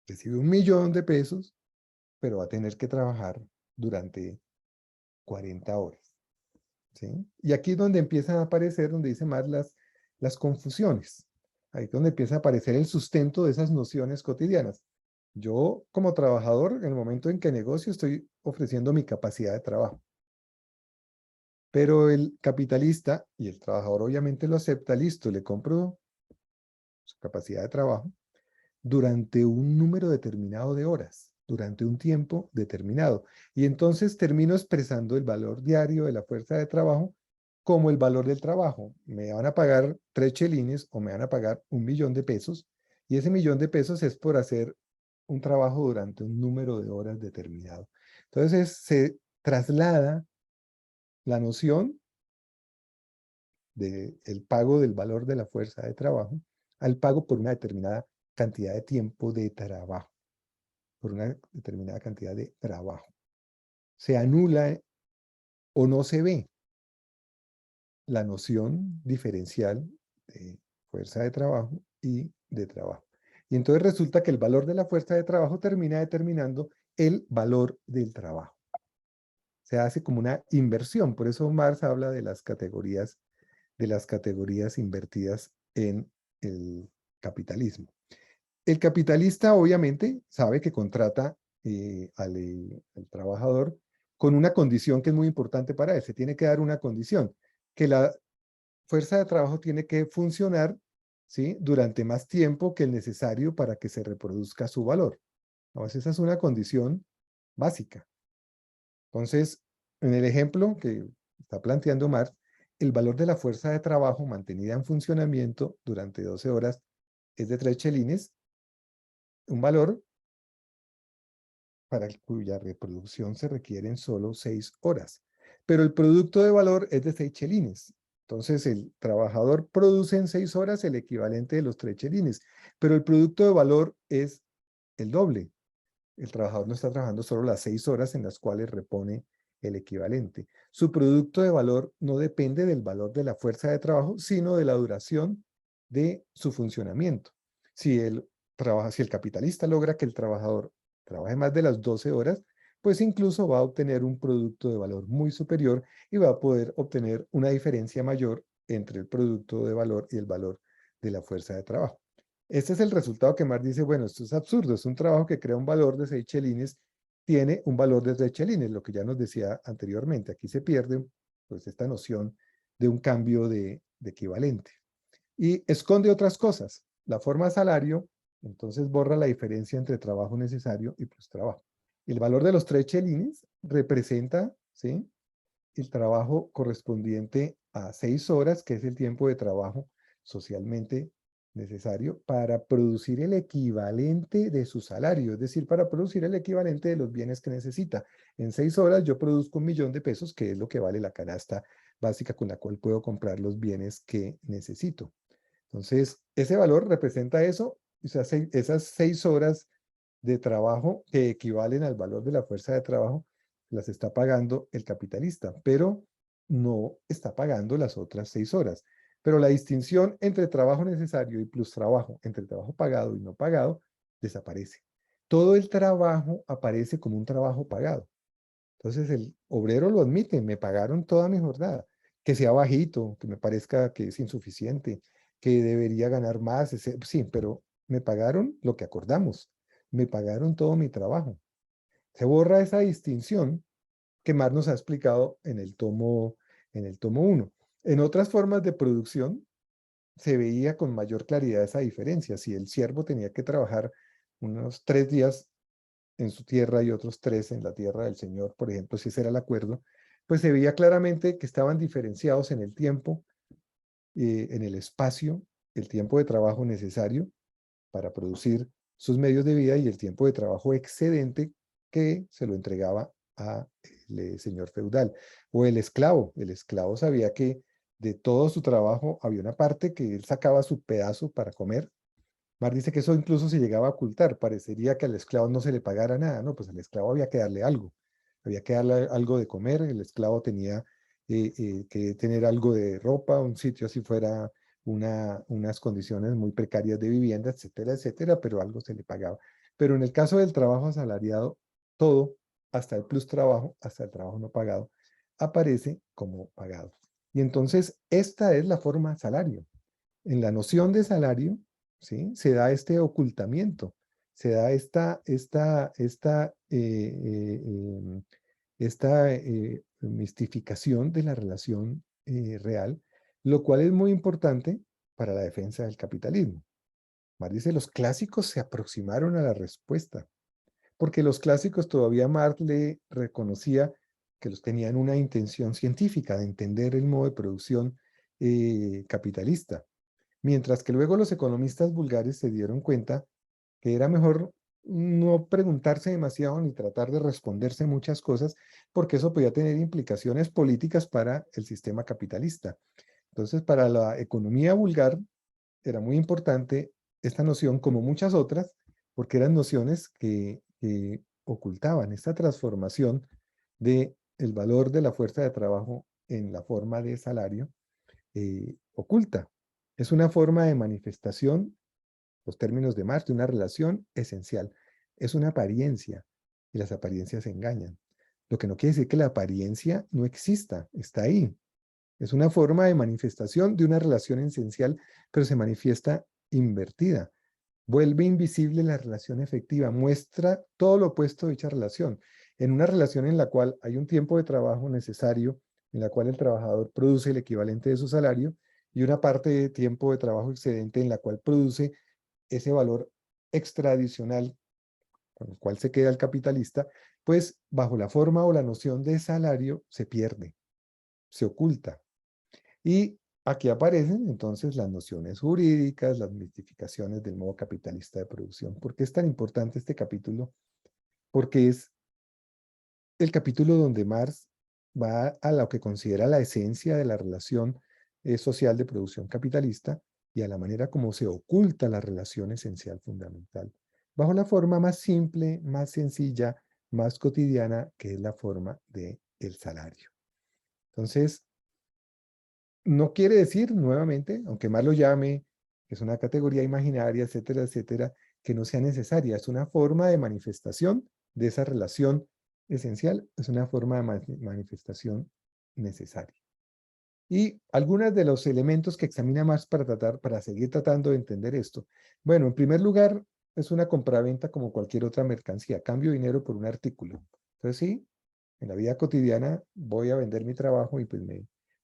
Recibe 1.000.000 de pesos, pero va a tener que trabajar durante 40 horas. ¿Sí? Y aquí es donde empiezan a aparecer, donde dice más las confusiones. Ahí es donde empieza a aparecer el sustento de esas nociones cotidianas. Yo, como trabajador, en el momento en que negocio, estoy ofreciendo mi capacidad de trabajo. Pero el capitalista y el trabajador obviamente lo acepta, listo, le compro su capacidad de trabajo durante un número determinado de horas, durante un tiempo determinado. Y entonces termino expresando el valor diario de la fuerza de trabajo como el valor del trabajo. Me van a pagar 3 chelines o me van a pagar 1.000.000 de pesos, y ese 1.000.000 de pesos es por hacer un trabajo durante un número de horas determinado. Entonces se traslada la noción del pago del valor de la fuerza de trabajo al pago por una determinada cantidad de tiempo de trabajo, por una determinada cantidad de trabajo. Se anula o no se ve la noción diferencial de fuerza de trabajo y de trabajo. Y entonces resulta que el valor de la fuerza de trabajo termina determinando el valor del trabajo. Se hace como una inversión, por eso Marx habla de las categorías invertidas en el capitalismo. El capitalista obviamente sabe que contrata al trabajador con una condición que es muy importante para él. Se tiene que dar una condición, que la fuerza de trabajo tiene que funcionar, ¿sí?, durante más tiempo que el necesario para que se reproduzca su valor. Entonces, esa es una condición básica. Entonces, en el ejemplo que está planteando Marx, el valor de la fuerza de trabajo mantenida en funcionamiento durante 12 horas es de 3 chelines, un valor para cuya reproducción se requieren solo 6 horas. Pero el producto de valor es de 6 chelines. Entonces, el trabajador produce en 6 horas el equivalente de los 3 chelines, pero el producto de valor es el doble. El trabajador no está trabajando solo las 6 horas en las cuales repone el equivalente. Su producto de valor no depende del valor de la fuerza de trabajo, sino de la duración de su funcionamiento. Si el capitalista logra que el trabajador trabaje más de las 12 horas, pues incluso va a obtener un producto de valor muy superior y va a poder obtener una diferencia mayor entre el producto de valor y el valor de la fuerza de trabajo. Este es el resultado que Marx dice, bueno, esto es absurdo, es un trabajo que crea un valor de 6 chelines, tiene un valor de 3 chelines, lo que ya nos decía anteriormente. Aquí se pierde pues esta noción de un cambio de equivalente. Y esconde otras cosas. La forma salario, entonces borra la diferencia entre trabajo necesario y plus trabajo. El valor de los 3 chelines representa, ¿sí?, el trabajo correspondiente a 6 horas, que es el tiempo de trabajo socialmente necesario para producir el equivalente de su salario, es decir, para producir el equivalente de los bienes que necesita. En 6 horas yo produzco 1.000.000 de pesos, que es lo que vale la canasta básica con la cual puedo comprar los bienes que necesito. Entonces, ese valor representa eso, o sea, esas 6 horas de trabajo que equivalen al valor de la fuerza de trabajo, las está pagando el capitalista, pero no está pagando las otras 6 horas. Pero la distinción entre trabajo necesario y plus trabajo, entre trabajo pagado y no pagado, desaparece. Todo el trabajo aparece como un trabajo pagado. Entonces el obrero lo admite, me pagaron toda mi jornada. que sea bajito, que me parezca que es insuficiente, que debería ganar más, sí, pero me pagaron lo que acordamos, me pagaron todo mi trabajo. Se borra esa distinción que Marx nos ha explicado en el tomo 1. En otras formas de producción se veía con mayor claridad esa diferencia. Si el siervo tenía que trabajar unos 3 días en su tierra y otros 3 en la tierra del Señor, por ejemplo, si ese era el acuerdo, pues se veía claramente que estaban diferenciados en el tiempo, en el espacio, el tiempo de trabajo necesario para producir sus medios de vida y el tiempo de trabajo excedente que se lo entregaba al señor feudal. O el esclavo sabía que de todo su trabajo había una parte que él sacaba su pedazo para comer. Mar dice que eso incluso se llegaba a ocultar, parecería que al esclavo no se le pagara nada, no, pues al esclavo había que darle algo, había que darle algo de comer, el esclavo tenía que tener algo de ropa, un sitio así fuera unas condiciones muy precarias de vivienda, etcétera, etcétera, pero algo se le pagaba. Pero en el caso del trabajo asalariado, todo, hasta el plus trabajo, hasta el trabajo no pagado, aparece como pagado. Y entonces esta es la forma salario. En la noción de salario, ¿sí? Se da este ocultamiento, se da esta mistificación de la relación real, lo cual es muy importante para la defensa del capitalismo. Marx dice, los clásicos se aproximaron a la respuesta, porque los clásicos todavía Marx le reconocía que los tenían una intención científica de entender el modo de producción capitalista. Mientras que luego los economistas vulgares se dieron cuenta que era mejor no preguntarse demasiado ni tratar de responderse muchas cosas, porque eso podía tener implicaciones políticas para el sistema capitalista. Entonces, para la economía vulgar era muy importante esta noción, como muchas otras, porque eran nociones que ocultaban esta transformación de el valor de la fuerza de trabajo en la forma de salario oculta. Es una forma de manifestación, los términos de Marx, de una relación esencial. Es una apariencia y las apariencias engañan. Lo que no quiere decir que la apariencia no exista, está ahí. Es una forma de manifestación de una relación esencial, pero se manifiesta invertida. Vuelve invisible la relación efectiva, muestra todo lo opuesto de dicha relación. En una relación en la cual hay un tiempo de trabajo necesario, en la cual el trabajador produce el equivalente de su salario, y una parte de tiempo de trabajo excedente en la cual produce ese valor extra adicional con el cual se queda el capitalista, pues bajo la forma o la noción de salario se pierde, se oculta. Y aquí aparecen entonces las nociones jurídicas, las mistificaciones del modo capitalista de producción. ¿Por qué es tan importante este capítulo? Porque es el capítulo donde Marx va a lo que considera la esencia de la relación social de producción capitalista y a la manera como se oculta la relación esencial fundamental, bajo la forma más simple, más sencilla, más cotidiana, que es la forma del salario. Entonces, no quiere decir, nuevamente, aunque más lo llame, que es una categoría imaginaria, etcétera, etcétera, que no sea necesaria. Es una forma de manifestación de esa relación esencial, es una forma de manifestación necesaria. Y algunos de los elementos que examina más para seguir tratando de entender esto. Bueno, en primer lugar, es una compraventa como cualquier otra mercancía. Cambio dinero por un artículo. Entonces, sí, en la vida cotidiana voy a vender mi trabajo y pues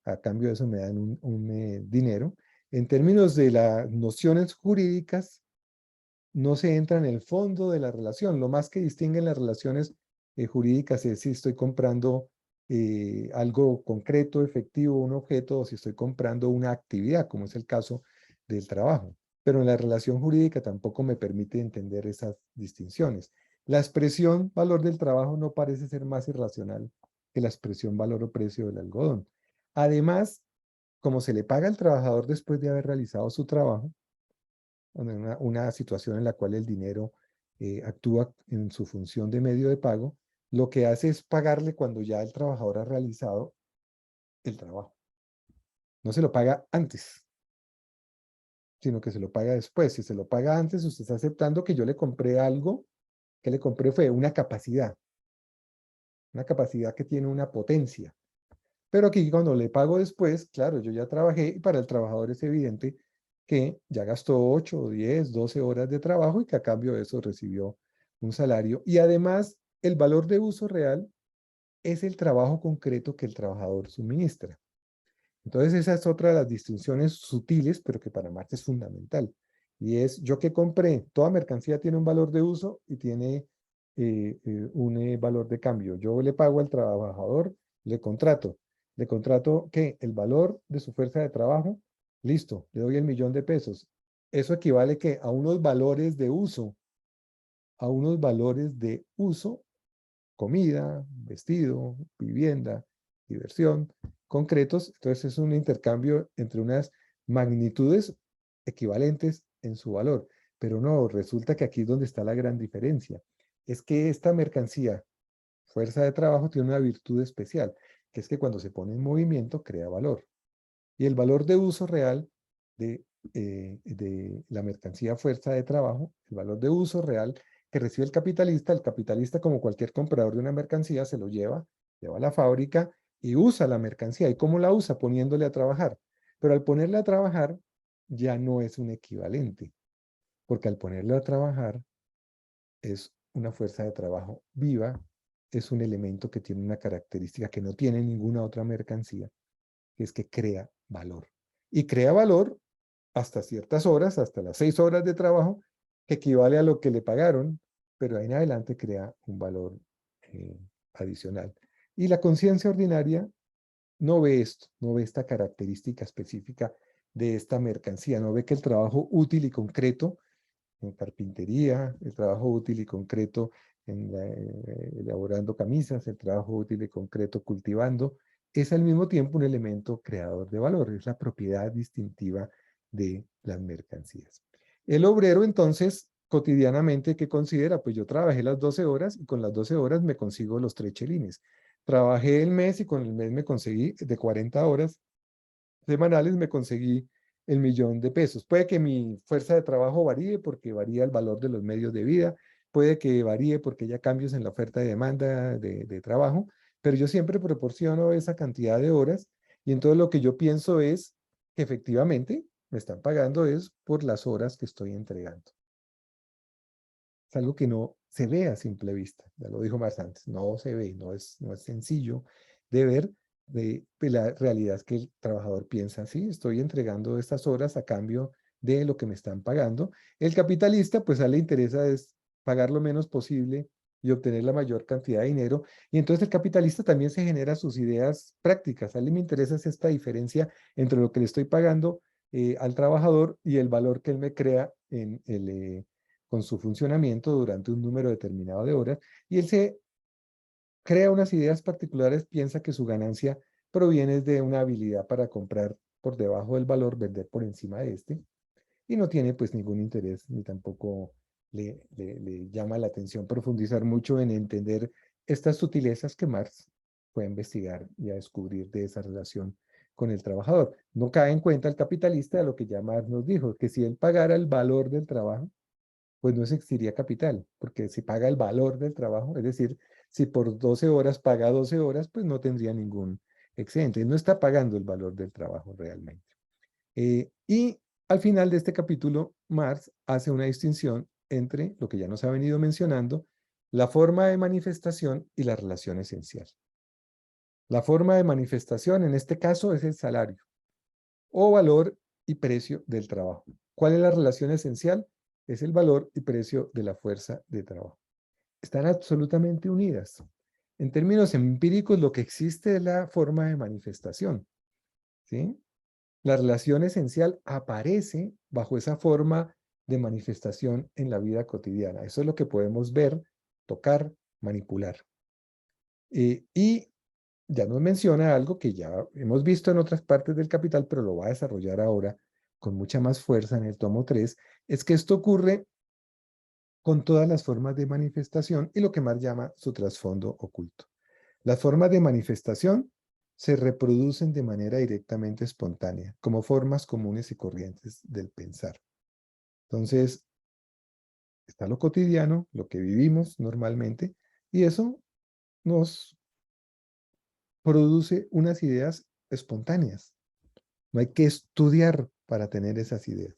a cambio de eso me dan un dinero. En términos de las nociones jurídicas, no se entra en el fondo de la relación. Lo más que distinguen las relaciones jurídicas es si estoy comprando algo concreto, efectivo, un objeto, o si estoy comprando una actividad, como es el caso del trabajo. Pero en la relación jurídica tampoco me permite entender esas distinciones. La expresión valor del trabajo no parece ser más irracional que la expresión valor o precio del algodón. Además, como se le paga al trabajador después de haber realizado su trabajo, una situación en la cual el dinero actúa en su función de medio de pago, lo que hace es pagarle cuando ya el trabajador ha realizado el trabajo. No se lo paga antes, sino que se lo paga después. Si se lo paga antes, usted está aceptando que yo le compré algo, que le compré fue una capacidad que tiene una potencia. Pero aquí cuando le pago después, claro, yo ya trabajé y para el trabajador es evidente que ya gastó 8, 10, 12 horas de trabajo y que a cambio de eso recibió un salario. Y además, el valor de uso real es el trabajo concreto que el trabajador suministra. Entonces, esa es otra de las distinciones sutiles, pero que para Marx es fundamental. Y es, yo que compré, toda mercancía tiene un valor de uso y tiene un valor de cambio. Yo le pago al trabajador, le contrato que el valor de su fuerza de trabajo, listo, le doy el $1.000.000. Eso equivale que a unos valores de uso, a unos valores de uso, comida, vestido, vivienda, diversión, concretos. Entonces es un intercambio entre unas magnitudes equivalentes en su valor. Pero no, resulta que aquí es donde está la gran diferencia. Es que esta mercancía, fuerza de trabajo, tiene una virtud especial, que es que cuando se pone en movimiento crea valor. Y el valor de uso real de la mercancía fuerza de trabajo, el valor de uso real que recibe el capitalista como cualquier comprador de una mercancía se lo lleva a la fábrica y usa la mercancía. ¿Y cómo la usa? Poniéndole a trabajar. Pero al ponerle a trabajar ya no es un equivalente, porque al ponerle a trabajar es una fuerza de trabajo viva, es un elemento que tiene una característica que no tiene ninguna otra mercancía, que es que crea valor. Y crea valor hasta ciertas horas, hasta las 6 horas de trabajo, que equivale a lo que le pagaron, pero ahí en adelante crea un valor eh, adicional. Y la conciencia ordinaria no ve esto, no ve esta característica específica de esta mercancía, no ve que el trabajo útil y concreto en carpintería, el trabajo útil y concreto elaborando camisas, el trabajo útil y concreto cultivando, es al mismo tiempo un elemento creador de valor, es la propiedad distintiva de las mercancías. El obrero entonces cotidianamente, ¿qué considera? Pues yo trabajé las 12 horas y con las 12 horas me consigo los 3 chelines. Trabajé el mes y con el mes me conseguí de 40 horas semanales me conseguí el $1.000.000. Puede que mi fuerza de trabajo varíe porque varía el valor de los medios de vida, puede que varíe porque haya cambios en la oferta y demanda de trabajo, pero yo siempre proporciono esa cantidad de horas y entonces lo que yo pienso es que efectivamente me están pagando es por las horas que estoy entregando. Es algo que no se ve a simple vista, ya lo dijo más antes, no se ve, no es sencillo de ver. La realidad es que el trabajador piensa, sí, estoy entregando estas horas a cambio de lo que me están pagando. El capitalista, pues a él le interesa es pagar lo menos posible y obtener la mayor cantidad de dinero. Y entonces el capitalista también se genera sus ideas prácticas. A él me interesa es esta diferencia entre lo que le estoy pagando al trabajador y el valor que él me crea con su funcionamiento durante un número determinado de horas. Y él se crea unas ideas particulares, piensa que su ganancia proviene de una habilidad para comprar por debajo del valor, vender por encima de este, y no tiene pues ningún interés, ni tampoco le llama la atención profundizar mucho en entender estas sutilezas que Marx fue a investigar y a descubrir de esa relación con el trabajador. No cae en cuenta el capitalista de lo que ya Marx nos dijo, que si él pagara el valor del trabajo, pues no existiría capital, porque si paga el valor del trabajo, es decir, si por 12 horas paga 12 horas, pues no tendría ningún excedente. No está pagando el valor del trabajo realmente. Y al final de este capítulo, Marx hace una distinción entre lo que ya nos ha venido mencionando, la forma de manifestación y la relación esencial. La forma de manifestación en este caso es el salario o valor y precio del trabajo. ¿Cuál es la relación esencial? Es el valor y precio de la fuerza de trabajo. Están absolutamente unidas. En términos empíricos, lo que existe es la forma de manifestación, ¿sí? La relación esencial aparece bajo esa forma de manifestación en la vida cotidiana. Eso es lo que podemos ver, tocar, manipular. Y ya nos menciona algo que ya hemos visto en otras partes del Capital, pero lo va a desarrollar ahora con mucha más fuerza en el tomo 3, es que esto ocurre con todas las formas de manifestación y lo que Marx llama su trasfondo oculto. Las formas de manifestación se reproducen de manera directamente espontánea, como formas comunes y corrientes del pensar. Entonces, está lo cotidiano, lo que vivimos normalmente, y eso nos produce unas ideas espontáneas. No hay que estudiar para tener esas ideas.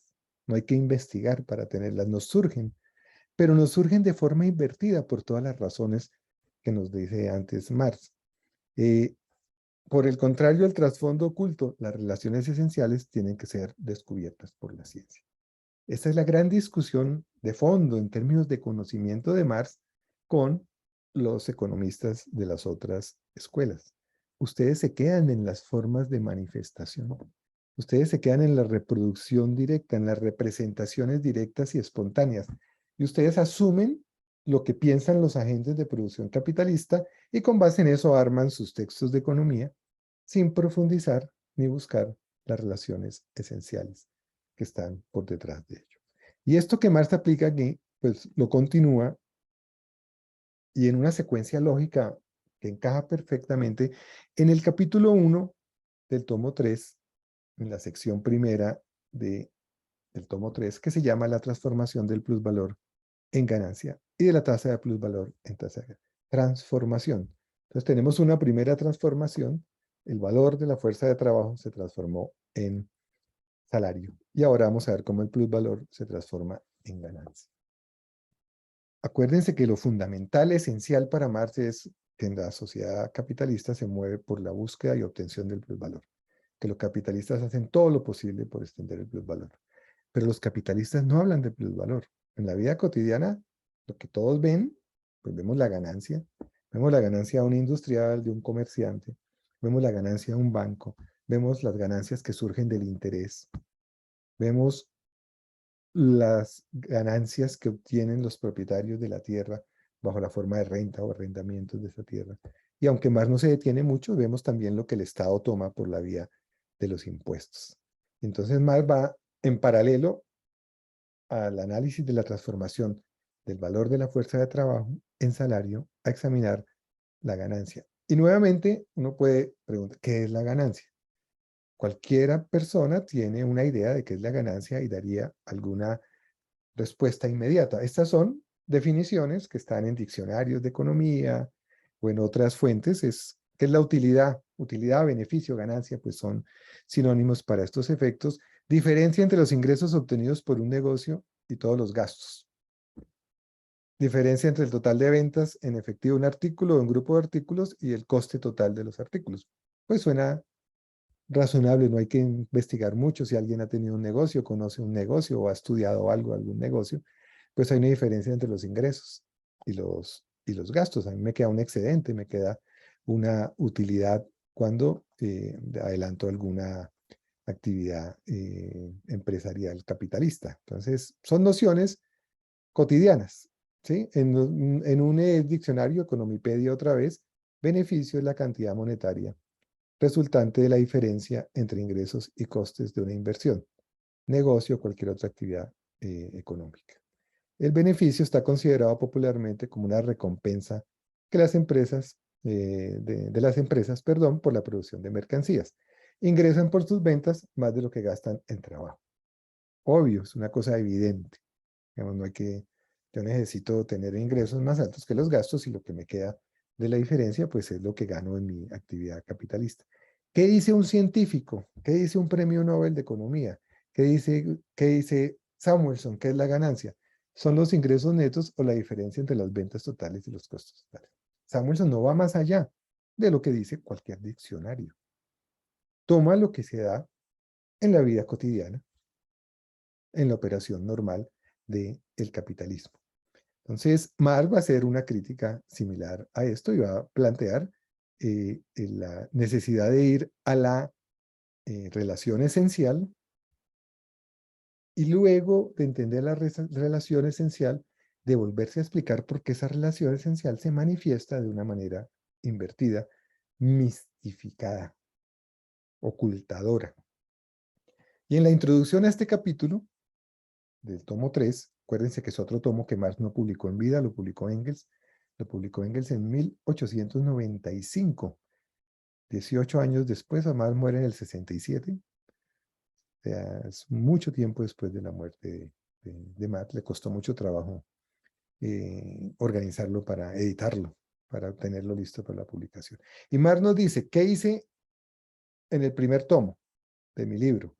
No hay que investigar para tenerlas. Nos surgen, pero nos surgen de forma invertida por todas las razones que nos dice antes Marx. Eh, por el contrario, el trasfondo oculto, las relaciones esenciales tienen que ser descubiertas por la ciencia. Esta es la gran discusión de fondo en términos de conocimiento de Marx con los economistas de las otras escuelas. Ustedes se quedan en las formas de manifestación. Ustedes se quedan en la reproducción directa, en las representaciones directas y espontáneas. Y ustedes asumen lo que piensan los agentes de producción capitalista y con base en eso arman sus textos de economía sin profundizar ni buscar las relaciones esenciales que están por detrás de ello. Y esto que Marx aplica aquí, pues lo continúa y en una secuencia lógica que encaja perfectamente en el capítulo 1 del tomo 3, en la sección primera del tomo 3, que se llama la transformación del plusvalor en ganancia y de la tasa de plusvalor en tasa de transformación. Entonces tenemos una primera transformación, el valor de la fuerza de trabajo se transformó en salario. Y ahora vamos a ver cómo el plusvalor se transforma en ganancia. Acuérdense que lo fundamental, esencial para Marx es que en la sociedad capitalista se mueve por la búsqueda y obtención del plusvalor. Que los capitalistas hacen todo lo posible por extender el plusvalor. Pero los capitalistas no hablan de plusvalor. En la vida cotidiana, lo que todos ven, pues vemos la ganancia. Vemos la ganancia de un industrial, de un comerciante. Vemos la ganancia de un banco. Vemos las ganancias que surgen del interés. Vemos las ganancias que obtienen los propietarios de la tierra bajo la forma de renta o arrendamientos de esa tierra. Y aunque más no se detiene mucho, vemos también lo que el Estado toma por la vía de los impuestos. Entonces, más va en paralelo al análisis de la transformación del valor de la fuerza de trabajo en salario a examinar la ganancia. Y nuevamente uno puede preguntar, ¿qué es la ganancia? Cualquiera persona tiene una idea de qué es la ganancia y daría alguna respuesta inmediata. Estas son definiciones que están en diccionarios de economía o en otras fuentes. ¿Qué es la utilidad? Utilidad, beneficio, ganancia, pues son sinónimos para estos efectos. Diferencia entre los ingresos obtenidos por un negocio y todos los gastos. Diferencia entre el total de ventas en efectivo de un artículo o un grupo de artículos y el coste total de los artículos. Pues suena razonable, no hay que investigar mucho. Si alguien ha tenido un negocio, conoce un negocio o ha estudiado algo, algún negocio, pues hay una diferencia entre los ingresos y los gastos. A mí me queda un excedente, me queda una utilidad cuando adelanto alguna actividad empresarial capitalista. Entonces, son nociones cotidianas, ¿sí? En un diccionario, Economipedia otra vez, beneficio es la cantidad monetaria resultante de la diferencia entre ingresos y costes de una inversión, negocio o cualquier otra actividad económica. El beneficio está considerado popularmente como una recompensa que las empresas, de las empresas, perdón, por la producción de mercancías. Ingresan por sus ventas más de lo que gastan en trabajo. Obvio, es una cosa evidente. Digamos, no hay que, yo necesito tener ingresos más altos que los gastos y lo que me queda de la diferencia, pues es lo que gano en mi actividad capitalista. ¿Qué dice un científico? ¿Qué dice un premio Nobel de Economía? Qué dice Samuelson? ¿Qué es la ganancia? Son los ingresos netos o la diferencia entre las ventas totales y los costos totales. Samuelson no va más allá de lo que dice cualquier diccionario. Toma lo que se da en la vida cotidiana, en la operación normal del capitalismo. Entonces, Marx va a hacer una crítica similar a esto y va a plantear la necesidad de ir a la relación esencial y luego de entender la relación esencial, de volverse a explicar por qué esa relación esencial se manifiesta de una manera invertida, mistificada, ocultadora. Y en la introducción a este capítulo, del tomo 3, acuérdense que es otro tomo que Marx no publicó en vida, lo publicó Engels en 1895, 18 años después. Marx muere en el 67, o sea, es mucho tiempo después de la muerte de Marx. Le costó mucho trabajo organizarlo para editarlo. para tenerlo listo para la publicación. Y Marx nos dice, ¿qué hice en el primer tomo de mi libro?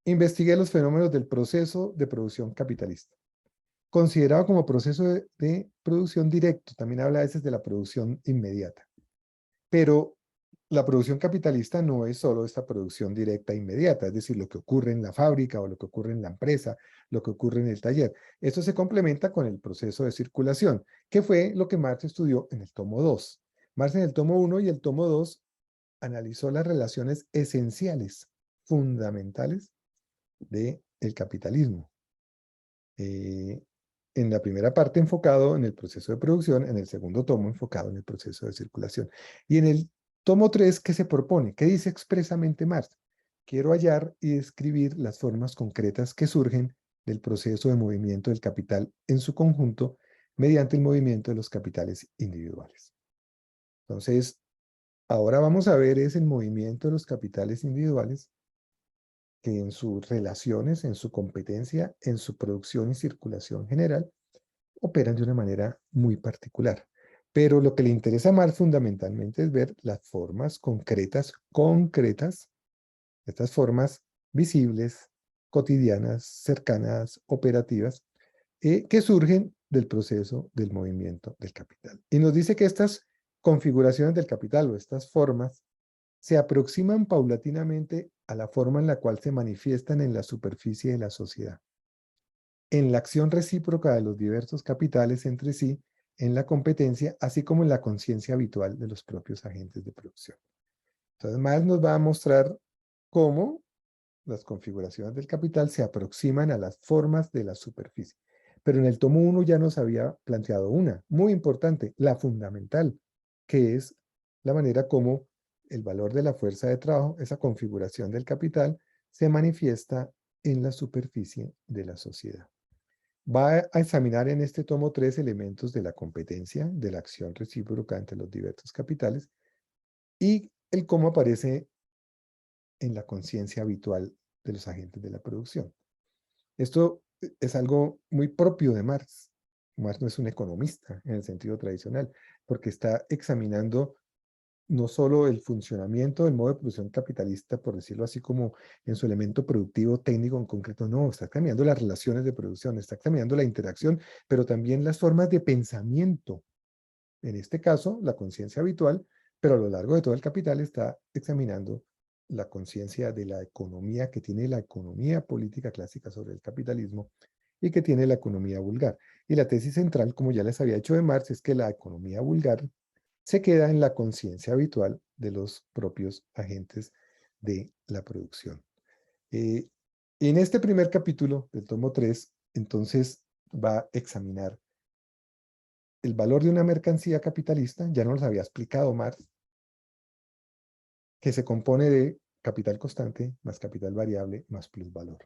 Investigué los fenómenos del proceso de producción capitalista, considerado como proceso de producción directo. También habla a veces de la producción inmediata. Pero la producción capitalista no es solo esta producción directa e inmediata, es decir, lo que ocurre en la fábrica o lo que ocurre en la empresa, lo que ocurre en el taller. Esto se complementa con el proceso de circulación, que fue lo que Marx estudió en el tomo 2. Marx en el tomo 1 y el tomo 2 analizó las relaciones esenciales, fundamentales del capitalismo. En la primera parte enfocado en el proceso de producción, en el segundo tomo enfocado en el proceso de circulación. Y en el tomo 3, ¿qué se propone? ¿Qué dice expresamente Marx? Quiero hallar y describir las formas concretas que surgen del proceso de movimiento del capital en su conjunto mediante el movimiento de los capitales individuales. Entonces, ahora vamos a ver es el movimiento de los capitales individuales que en sus relaciones, en su competencia, en su producción y circulación general, operan de una manera muy particular. Pero lo que le interesa más fundamentalmente es ver las formas concretas, estas formas visibles, cotidianas, cercanas, operativas, que surgen del proceso del movimiento del capital. Y nos dice que estas configuraciones del capital o estas formas se aproximan paulatinamente a la forma en la cual se manifiestan en la superficie de la sociedad, en la acción recíproca de los diversos capitales entre sí, en la competencia, así como en la conciencia habitual de los propios agentes de producción. Entonces, Miles nos va a mostrar cómo las configuraciones del capital se aproximan a las formas de la superficie. Pero en el tomo 1 ya nos había planteado una, muy importante, la fundamental, que es la manera como el valor de la fuerza de trabajo, esa configuración del capital, se manifiesta en la superficie de la sociedad. Va a examinar en este tomo 3 elementos de la competencia, de la acción recíproca entre los diversos capitales y el cómo aparece en la conciencia habitual de los agentes de la producción. Esto es algo muy propio de Marx. Marx no es un economista en el sentido tradicional, porque está examinando no solo el funcionamiento del modo de producción capitalista, por decirlo así, como en su elemento productivo técnico en concreto, no, está examinando las relaciones de producción, está examinando la interacción, pero también las formas de pensamiento. En este caso, la conciencia habitual, pero a lo largo de todo el capital está examinando la conciencia de la economía que tiene la economía política clásica sobre el capitalismo y que tiene la economía vulgar. Y la tesis central, como ya les había hecho de Marx, es que la economía vulgar se queda en la conciencia habitual de los propios agentes de la producción. En este primer capítulo del tomo 3, entonces va a examinar el valor de una mercancía capitalista, ya nos lo había explicado Marx, que se compone de capital constante más capital variable más plusvalor.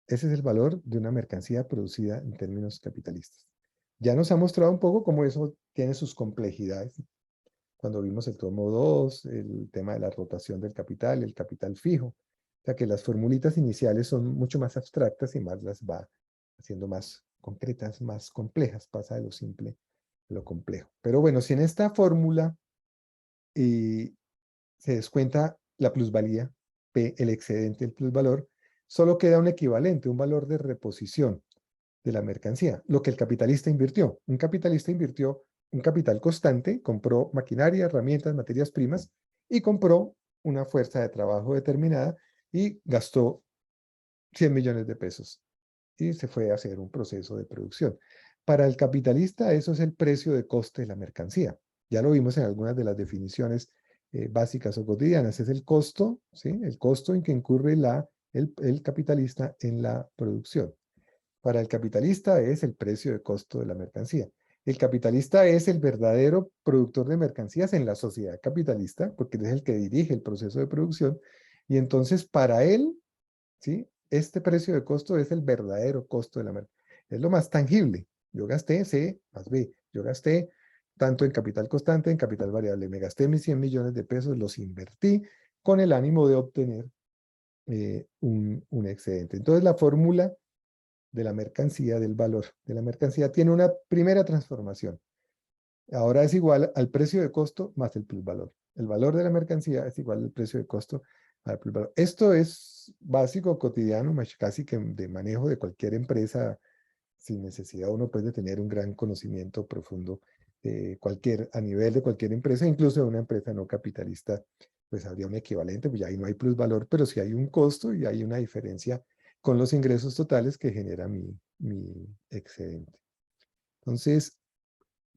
Ese es el valor de una mercancía producida en términos capitalistas. Ya nos ha mostrado un poco cómo eso tiene sus complejidades. Cuando vimos el tomo 2, el tema de la rotación del capital, el capital fijo. O sea que las formulitas iniciales son mucho más abstractas y más las va haciendo más concretas, más complejas, pasa de lo simple a lo complejo. Pero bueno, si en esta fórmula se descuenta la plusvalía, P, el excedente del plusvalor, solo queda un equivalente, un valor de reposición de la mercancía, lo que el capitalista invirtió. Un capitalista invirtió un capital constante, compró maquinaria, herramientas, materias primas y compró una fuerza de trabajo determinada y gastó 100 millones de pesos y se fue a hacer un proceso de producción. Para el capitalista eso es el precio de coste de la mercancía. Ya lo vimos en algunas de las definiciones básicas o cotidianas. Es el costo, ¿sí? El costo en que incurre el capitalista en la producción. Para el capitalista es el precio de costo de la mercancía. El capitalista es el verdadero productor de mercancías en la sociedad capitalista, porque él es el que dirige el proceso de producción. Y entonces para él, ¿sí? Este precio de costo es el verdadero costo de la mercancía. Es lo más tangible. Yo gasté C más B. Yo gasté tanto en capital constante, en capital variable. Me gasté mis 100 millones de pesos, los invertí con el ánimo de obtener un excedente. Entonces la fórmula de la mercancía, del valor de la mercancía, tiene una primera transformación. Ahora es igual al precio de costo más el plusvalor. El valor de la mercancía es igual al precio de costo más el plusvalor. Esto es básico, cotidiano, casi que de manejo de cualquier empresa sin necesidad uno puede tener un gran conocimiento profundo de cualquier, a nivel de cualquier empresa, incluso de una empresa no capitalista, pues habría un equivalente, pues ya ahí no hay plusvalor, pero sí hay un costo y hay una diferencia con los ingresos totales que genera mi excedente. Entonces,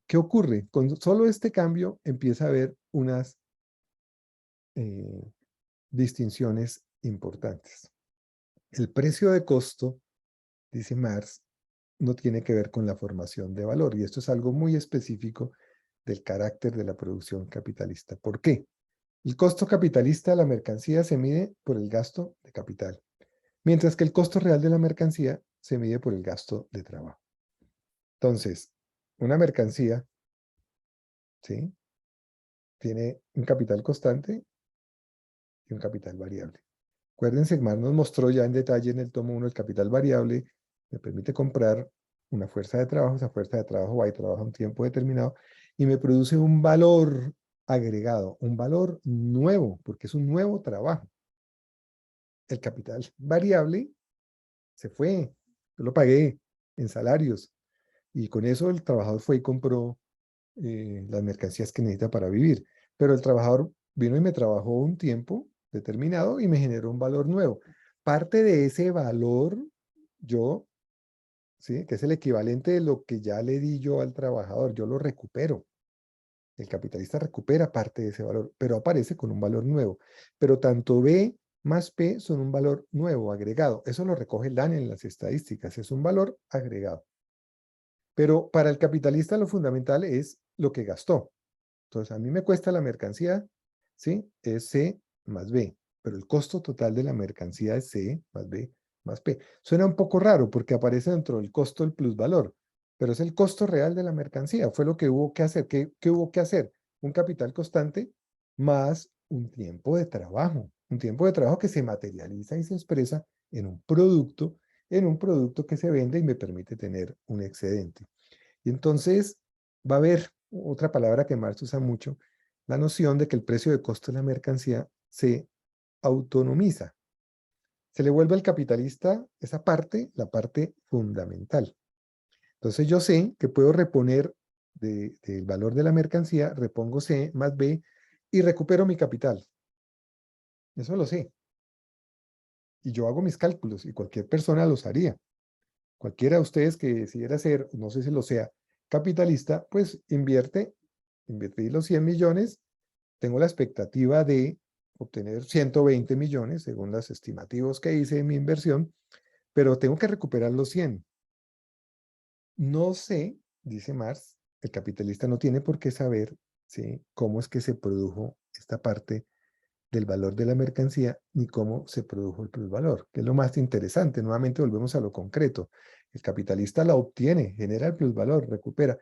¿qué ocurre? Con solo este cambio empieza a haber unas eh, distinciones importantes. El precio de costo, dice Marx, no tiene que ver con la formación de valor. Y esto es algo muy específico del carácter de la producción capitalista. ¿Por qué? El costo capitalista de la mercancía se mide por el gasto de capital, mientras que el costo real de la mercancía se mide por el gasto de trabajo. Entonces, una mercancía, ¿sí? Tiene un capital constante y un capital variable. Acuérdense, Marx nos mostró ya en detalle en el tomo 1 el capital variable, me permite comprar una fuerza de trabajo, esa fuerza de trabajo va y trabaja un tiempo determinado y me produce un valor agregado, un valor nuevo, porque es un nuevo trabajo. El capital variable se fue, yo lo pagué en salarios y con eso el trabajador fue y compró las mercancías que necesita para vivir. Pero el trabajador vino y me trabajó un tiempo determinado y me generó un valor nuevo. Parte de ese valor, yo, ¿sí? Que es el equivalente de lo que ya le di yo al trabajador, yo lo recupero. El capitalista recupera parte de ese valor, pero aparece con un valor nuevo. Pero tanto B más P son un valor nuevo, agregado. Eso lo recoge Daniel en las estadísticas, es un valor agregado. Pero para el capitalista lo fundamental es lo que gastó. Entonces, a mí me cuesta la mercancía, ¿sí? Es C más B, pero el costo total de la mercancía es C más B más P. Suena un poco raro porque aparece dentro del costo el plusvalor, pero es el costo real de la mercancía. Fue lo que hubo que hacer. ¿Qué hubo que hacer? Un capital constante más un tiempo de trabajo que se materializa y se expresa en un producto que se vende y me permite tener un excedente. Y entonces va a haber otra palabra que Marx usa mucho, la noción de que el precio de costo de la mercancía se autonomiza. Se le vuelve al capitalista esa parte, la parte fundamental. Entonces yo sé que puedo reponer del valor de la mercancía, repongo C más B y recupero mi capital. Eso lo sé. Y yo hago mis cálculos y cualquier persona los haría. Cualquiera de ustedes que decidiera ser, no sé si lo sea, capitalista, pues invertí los 100 millones, tengo la expectativa de obtener 120 millones, según los estimativos que hice en mi inversión, pero tengo que recuperar los 100. No sé, dice Marx, el capitalista no tiene por qué saber, ¿sí?, cómo es que se produjo esta parte del valor de la mercancía ni cómo se produjo el plusvalor, que es lo más interesante. Nuevamente volvemos a lo concreto. El capitalista la obtiene, genera el plusvalor, recupera,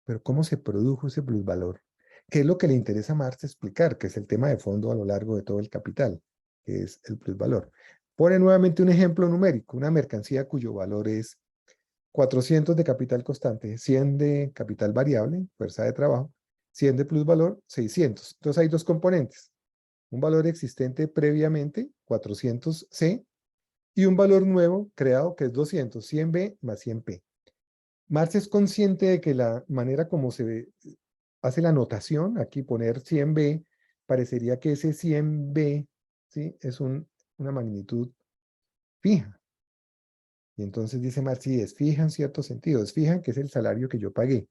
pero ¿cómo se produjo ese plusvalor? ¿Qué es lo que le interesa a Marx explicar? Que es el tema de fondo a lo largo de todo el capital, que es el plusvalor. Pone nuevamente un ejemplo numérico, una mercancía cuyo valor es 400 de capital constante, 100 de capital variable, fuerza de trabajo, 100 de plusvalor, 600. Entonces hay dos componentes, un valor existente previamente, 400C, y un valor nuevo creado que es 200, 100B más 100P. Marx es consciente de que la manera como se hace la notación, aquí poner 100B, parecería que ese 100B, ¿sí?, es una magnitud fija. Y entonces dice Marx, sí, es fija en cierto sentido, es fija en que es el salario que yo pagué.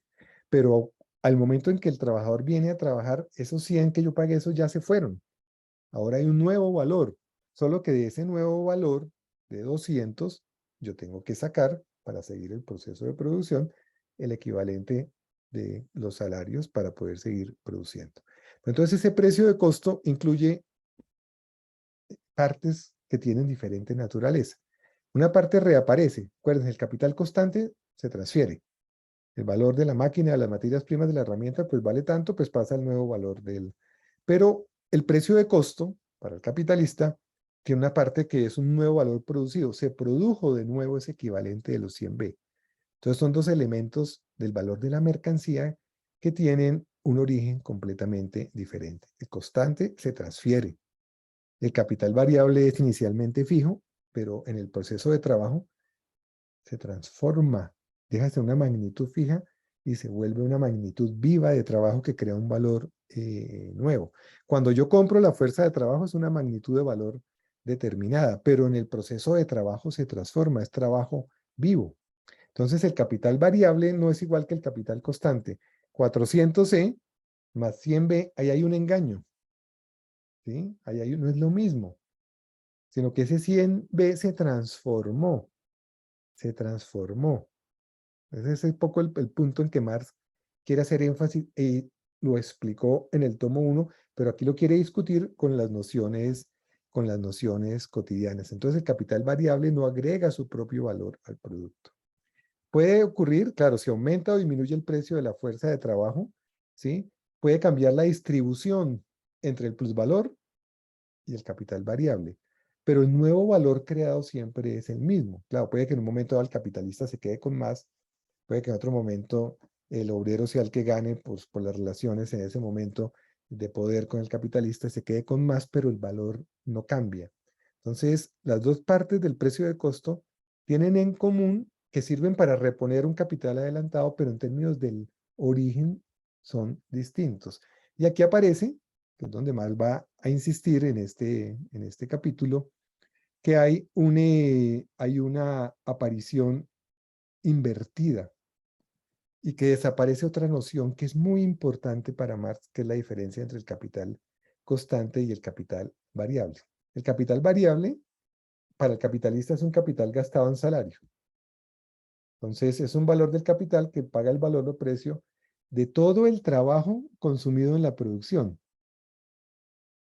Pero al momento en que el trabajador viene a trabajar, esos 100 que yo pagué, esos ya se fueron. Ahora hay un nuevo valor, solo que de ese nuevo valor de 200, yo tengo que sacar, para seguir el proceso de producción, el equivalente de los salarios para poder seguir produciendo. Entonces ese precio de costo incluye partes que tienen diferente naturaleza. Una parte reaparece. Acuérdense, el capital constante se transfiere. El valor de la máquina, de las materias primas de la herramienta, pues vale tanto, pues pasa el nuevo valor del. Pero el precio de costo para el capitalista tiene una parte que es un nuevo valor producido. Se produjo de nuevo ese equivalente de los 100B. Entonces son dos elementos del valor de la mercancía que tienen un origen completamente diferente. El constante se transfiere. El capital variable es inicialmente fijo, pero en el proceso de trabajo se transforma, deja de ser una magnitud fija y se vuelve una magnitud viva de trabajo que crea un valor nuevo. Cuando yo compro la fuerza de trabajo es una magnitud de valor determinada, pero en el proceso de trabajo se transforma, es trabajo vivo. Entonces el capital variable no es igual que el capital constante. 400C más 100B, ahí hay un engaño, ¿sí? No es lo mismo, sino que ese 100B se transformó, se transformó. Ese es un poco el punto en que Marx quiere hacer énfasis y lo explicó en el tomo 1, pero aquí lo quiere discutir con las nociones cotidianas. Entonces el capital variable no agrega su propio valor al producto. Puede ocurrir, claro, si aumenta o disminuye el precio de la fuerza de trabajo, ¿sí? Puede cambiar la distribución entre el plusvalor y el capital variable. Pero el nuevo valor creado siempre es el mismo. Claro, puede que en un momento el capitalista se quede con más, puede que en otro momento el obrero sea el que gane pues, por las relaciones en ese momento de poder con el capitalista, se quede con más, pero el valor no cambia. Entonces, las dos partes del precio de costo tienen en común que sirven para reponer un capital adelantado, pero en términos del origen son distintos. Y aquí aparece, que es donde más va a insistir en este capítulo, que hay una aparición invertida y que desaparece otra noción que es muy importante para Marx, que es la diferencia entre el capital constante y el capital variable. El capital variable para el capitalista es un capital gastado en salario. Entonces es un valor del capital que paga el valor o precio de todo el trabajo consumido en la producción.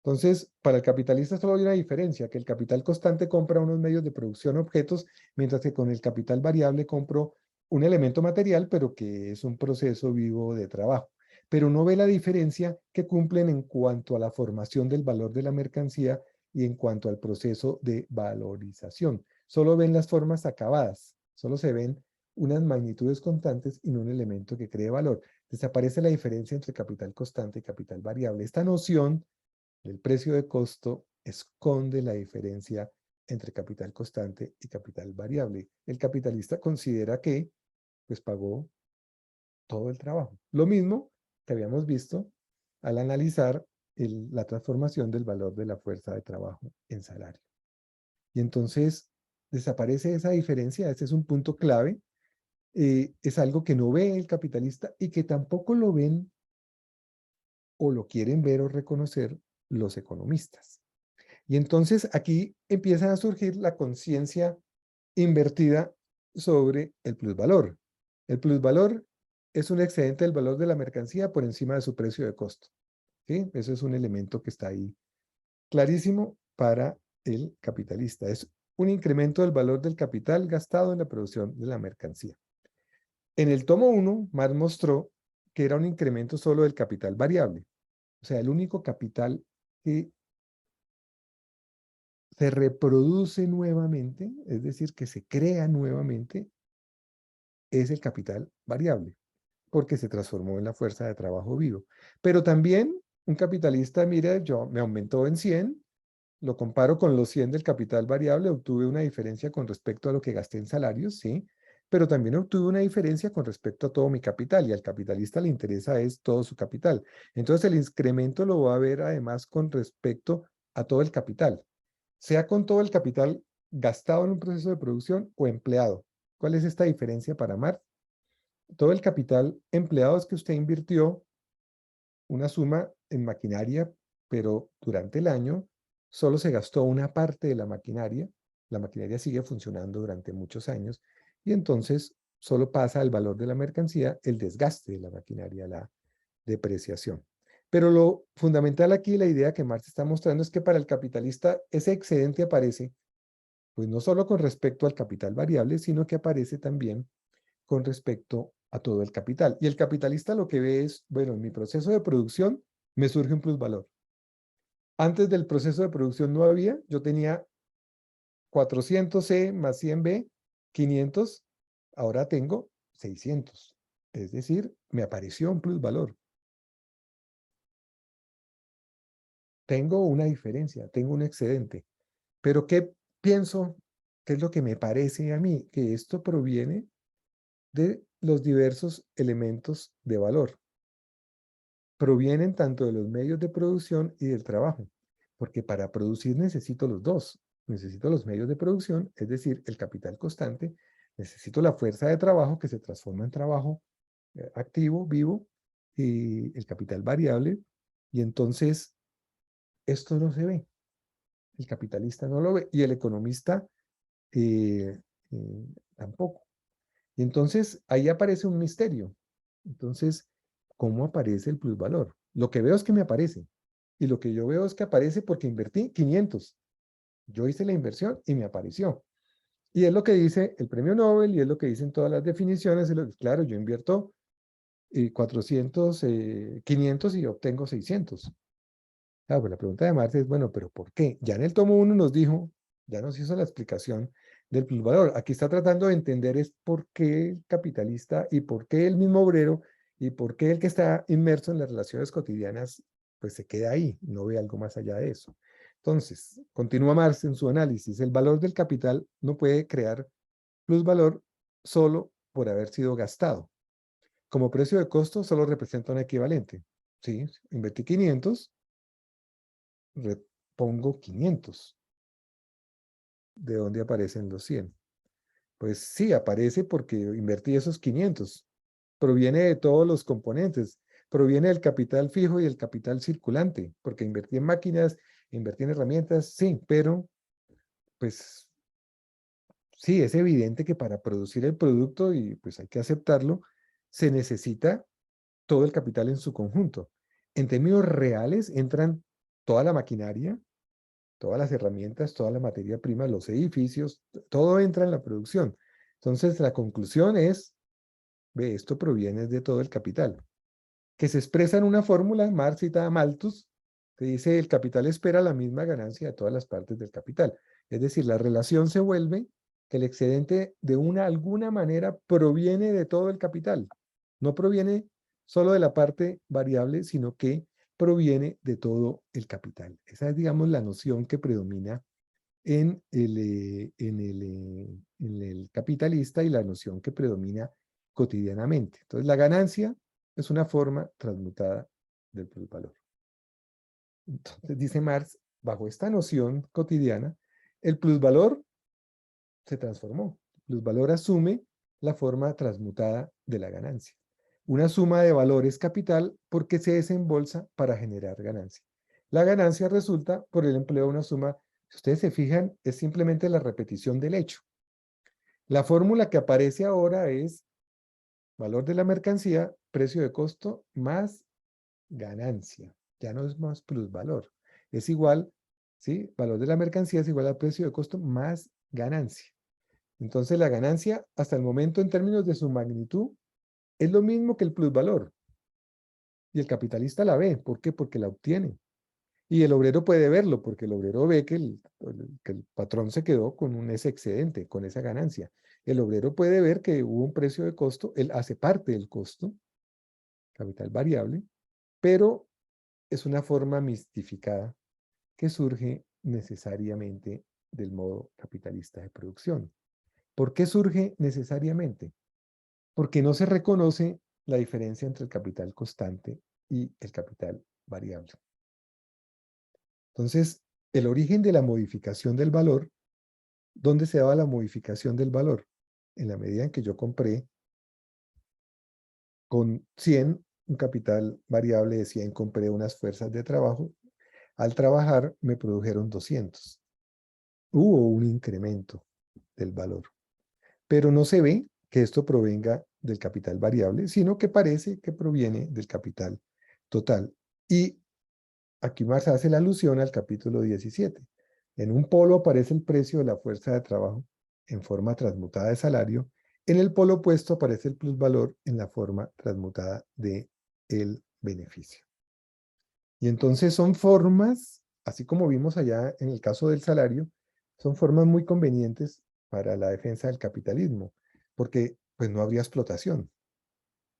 Entonces, para el capitalista solo hay una diferencia, que el capital constante compra unos medios de producción, objetos, mientras que con el capital variable compro un elemento material, pero que es un proceso vivo de trabajo. Pero no ve la diferencia que cumplen en cuanto a la formación del valor de la mercancía y en cuanto al proceso de valorización. Solo ven las formas acabadas, solo se ven unas magnitudes constantes y no un elemento que cree valor. Desaparece la diferencia entre capital constante y capital variable. Esta noción el precio de costo esconde la diferencia entre capital constante y capital variable. El capitalista considera que pues pagó todo el trabajo. Lo mismo que habíamos visto al analizar la transformación del valor de la fuerza de trabajo en salario. Y entonces desaparece esa diferencia. Este es un punto clave. Es algo que no ve el capitalista y que tampoco lo ven o lo quieren ver o reconocer los economistas. Y entonces aquí empieza a surgir la conciencia invertida sobre el plusvalor. El plusvalor es un excedente del valor de la mercancía por encima de su precio de costo. ¿Sí? Eso es un elemento que está ahí clarísimo para el capitalista. Es un incremento del valor del capital gastado en la producción de la mercancía. En el tomo 1, Marx mostró que era un incremento solo del capital variable. O sea, el único capital que se reproduce nuevamente, es decir, que se crea nuevamente, es el capital variable, porque se transformó en la fuerza de trabajo vivo. Pero también un capitalista, mira, yo me aumentó en 100, lo comparo con los 100 del capital variable, obtuve una diferencia con respecto a lo que gasté en salarios, sí, pero también obtuve una diferencia con respecto a todo mi capital y al capitalista le interesa es todo su capital. Entonces el incremento lo va a ver además con respecto a todo el capital, sea con todo el capital gastado en un proceso de producción o empleado. ¿Cuál es esta diferencia para Marx? Todo el capital empleado es que usted invirtió una suma en maquinaria, pero durante el año solo se gastó una parte de la maquinaria sigue funcionando durante muchos años y entonces solo pasa al valor de la mercancía el desgaste de la maquinaria, la depreciación. Pero lo fundamental aquí, la idea que Marx está mostrando es que para el capitalista ese excedente aparece, pues no solo con respecto al capital variable, sino que aparece también con respecto a todo el capital. Y el capitalista lo que ve es, bueno, en mi proceso de producción me surge un plusvalor. Antes del proceso de producción no había, yo tenía 400C más 100B, 500, ahora tengo 600. Es decir, me apareció un plusvalor. Tengo una diferencia, tengo un excedente. Pero ¿qué pienso? ¿Qué es lo que me parece a mí? Que esto proviene de los diversos elementos de valor. Provienen tanto de los medios de producción y del trabajo, porque para producir necesito los dos. Necesito los medios de producción, es decir, el capital constante, necesito la fuerza de trabajo que se transforma en trabajo activo, vivo, y el capital variable, y entonces esto no se ve. El capitalista no lo ve y el economista eh, tampoco. Y entonces ahí aparece un misterio. Entonces, ¿cómo aparece el plusvalor? Lo que veo es que me aparece. Y lo que yo veo es que aparece porque invertí 500. Yo hice la inversión y me apareció. Y es lo que dice el premio Nobel y es lo que dicen todas las definiciones. Claro, yo invierto 400, 500 y obtengo 600. Claro, pues la pregunta de Marta es, bueno, pero ¿por qué? Ya en el tomo 1 nos dijo, ya nos hizo la explicación del plusvalor. Aquí está tratando de entender es por qué el capitalista y por qué el mismo obrero y por qué el que está inmerso en las relaciones cotidianas, pues se queda ahí, no ve algo más allá de eso. Entonces, continúa Marx en su análisis. El valor del capital no puede crear plusvalor solo por haber sido gastado. Como precio de costo solo representa un equivalente. Sí, invertí 500, repongo 500. ¿De dónde aparecen los 100? Pues sí, aparece porque invertí esos 500. Proviene de todos los componentes. Proviene del capital fijo y el capital circulante, porque invertí en máquinas, invertí en herramientas, sí, pero pues sí, es evidente que para producir el producto, y pues hay que aceptarlo, se necesita todo el capital en su conjunto. En términos reales entran toda la maquinaria, todas las herramientas, toda la materia prima, los edificios, todo entra en la producción. Entonces, la conclusión es, ve, esto proviene de todo el capital, que se expresa en una fórmula, Marx cita a Malthus, que dice, el capital espera la misma ganancia de todas las partes del capital. Es decir, la relación se vuelve que el excedente de alguna manera proviene de todo el capital. No proviene solo de la parte variable, sino que proviene de todo el capital. Esa es, digamos, la noción que predomina en el capitalista y la noción que predomina cotidianamente. Entonces, la ganancia es una forma transmutada del plusvalor. Entonces, dice Marx, bajo esta noción cotidiana, el plusvalor se transformó. El plusvalor asume la forma transmutada de la ganancia. Una suma de valores capital porque se desembolsa para generar ganancia. La ganancia resulta por el empleo de una suma. Si ustedes se fijan, es simplemente la repetición del hecho. La fórmula que aparece ahora es valor de la mercancía, precio de costo más ganancia. Ya no es más plusvalor. Es igual, ¿sí? Valor de la mercancía es igual al precio de costo más ganancia. Entonces la ganancia hasta el momento en términos de su magnitud es lo mismo que el plusvalor. Y el capitalista la ve. ¿Por qué? Porque la obtiene. Y el obrero puede verlo, porque el obrero ve que el patrón se quedó con ese excedente, con esa ganancia. El obrero puede ver que hubo un precio de costo, él hace parte del costo, capital variable, pero es una forma mistificada que surge necesariamente del modo capitalista de producción. ¿Por qué surge necesariamente? Porque no se reconoce la diferencia entre el capital constante y el capital variable. Entonces, el origen de la modificación del valor, ¿dónde se daba la modificación del valor? En la medida en que yo compré con 100, un capital variable de 100, compré unas fuerzas de trabajo. Al trabajar me produjeron 200. Hubo un incremento del valor. Pero no se ve que esto provenga del capital variable, sino que parece que proviene del capital total. Y aquí Marx hace la alusión al capítulo 17. En un polo aparece el precio de la fuerza de trabajo en forma transmutada de salario. En el polo opuesto aparece el plusvalor en la forma transmutada de el beneficio. Y entonces son formas, así como vimos allá en el caso del salario, son formas muy convenientes para la defensa del capitalismo, porque pues no habría explotación.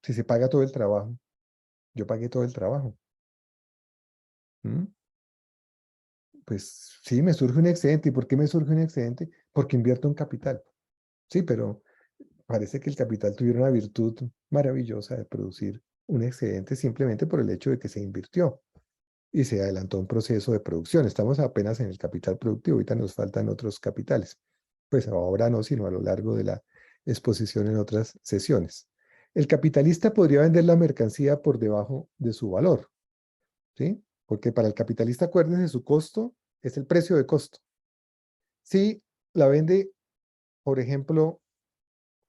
Si se paga todo el trabajo, yo pagué todo el trabajo. ¿Mm? Pues sí, me surge un excedente. ¿Y por qué me surge un excedente? Porque invierto en capital. Sí, pero parece que el capital tuviera una virtud maravillosa de producir un excedente simplemente por el hecho de que se invirtió y se adelantó un proceso de producción. Estamos apenas en el capital productivo, ahorita nos faltan otros capitales. Pues ahora no, sino a lo largo de la exposición en otras sesiones. El capitalista podría vender la mercancía por debajo de su valor, ¿sí? Porque para el capitalista, acuérdense, su costo es el precio de costo. Si la vende, por ejemplo,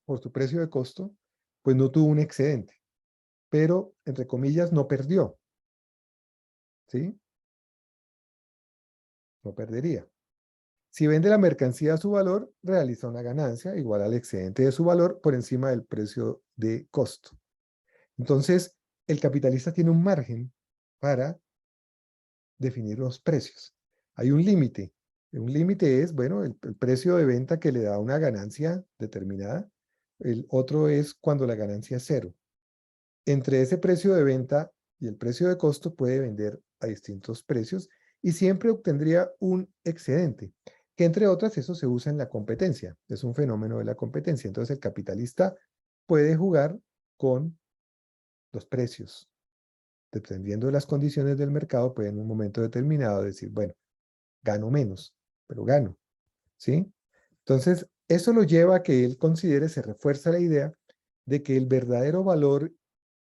por su precio de costo, pues no tuvo un excedente, pero, entre comillas, no perdió, ¿sí? No perdería. Si vende la mercancía a su valor, realiza una ganancia igual al excedente de su valor por encima del precio de costo. Entonces, el capitalista tiene un margen para definir los precios. Hay un límite. Un límite es, bueno, el precio de venta que le da una ganancia determinada. El otro es cuando la ganancia es cero. Entre ese precio de venta y el precio de costo puede vender a distintos precios y siempre obtendría un excedente, que entre otras eso se usa en la competencia, es un fenómeno de la competencia. Entonces el capitalista puede jugar con los precios. Dependiendo de las condiciones del mercado, puede en un momento determinado decir, bueno, gano menos, pero gano, ¿sí? Entonces, eso lo lleva a que él considere, se refuerza la idea de que el verdadero valor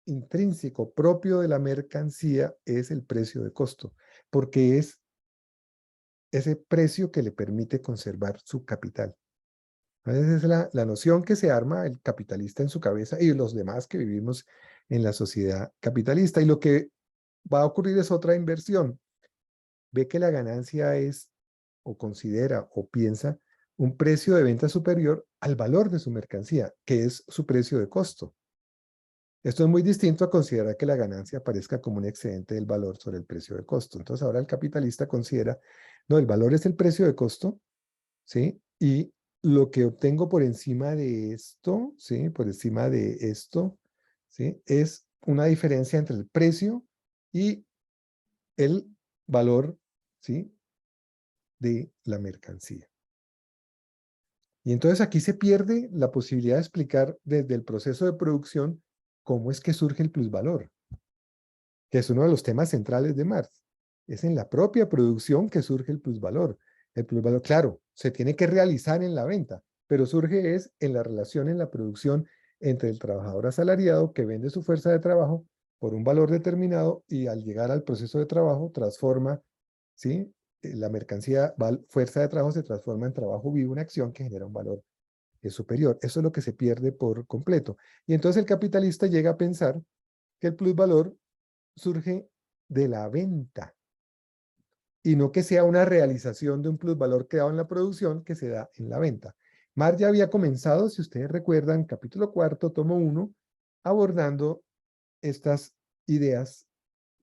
intrínseco propio de la mercancía es el precio de costo, porque es ese precio que le permite conservar su capital. Esa es la noción que se arma el capitalista en su cabeza y los demás que vivimos en la sociedad capitalista. Y lo que va a ocurrir es otra inversión. Ve que la ganancia es, o considera, o piensa, un precio de venta superior al valor de su mercancía, que es su precio de costo. Esto es muy distinto a considerar que la ganancia aparezca como un excedente del valor sobre el precio de costo. Entonces ahora el capitalista considera, no, el valor es el precio de costo, ¿sí? Y lo que obtengo por encima de esto, ¿sí? Por encima de esto, ¿sí? Es una diferencia entre el precio y el valor, ¿sí? De la mercancía. Y entonces aquí se pierde la posibilidad de explicar desde el proceso de producción cómo es que surge el plusvalor, que es uno de los temas centrales de Marx. Es en la propia producción que surge el plusvalor. El plusvalor, claro, se tiene que realizar en la venta, pero surge es en la relación en la producción entre el trabajador asalariado que vende su fuerza de trabajo por un valor determinado y al llegar al proceso de trabajo transforma, ¿sí? La mercancía, fuerza de trabajo se transforma en trabajo vivo, una acción que genera un valor superior. Eso es lo que se pierde por completo. Y entonces el capitalista llega a pensar que el plusvalor surge de la venta y no que sea una realización de un plusvalor creado en la producción que se da en la venta. Marx ya había comenzado, si ustedes recuerdan, capítulo cuarto, tomo 1, abordando estas ideas,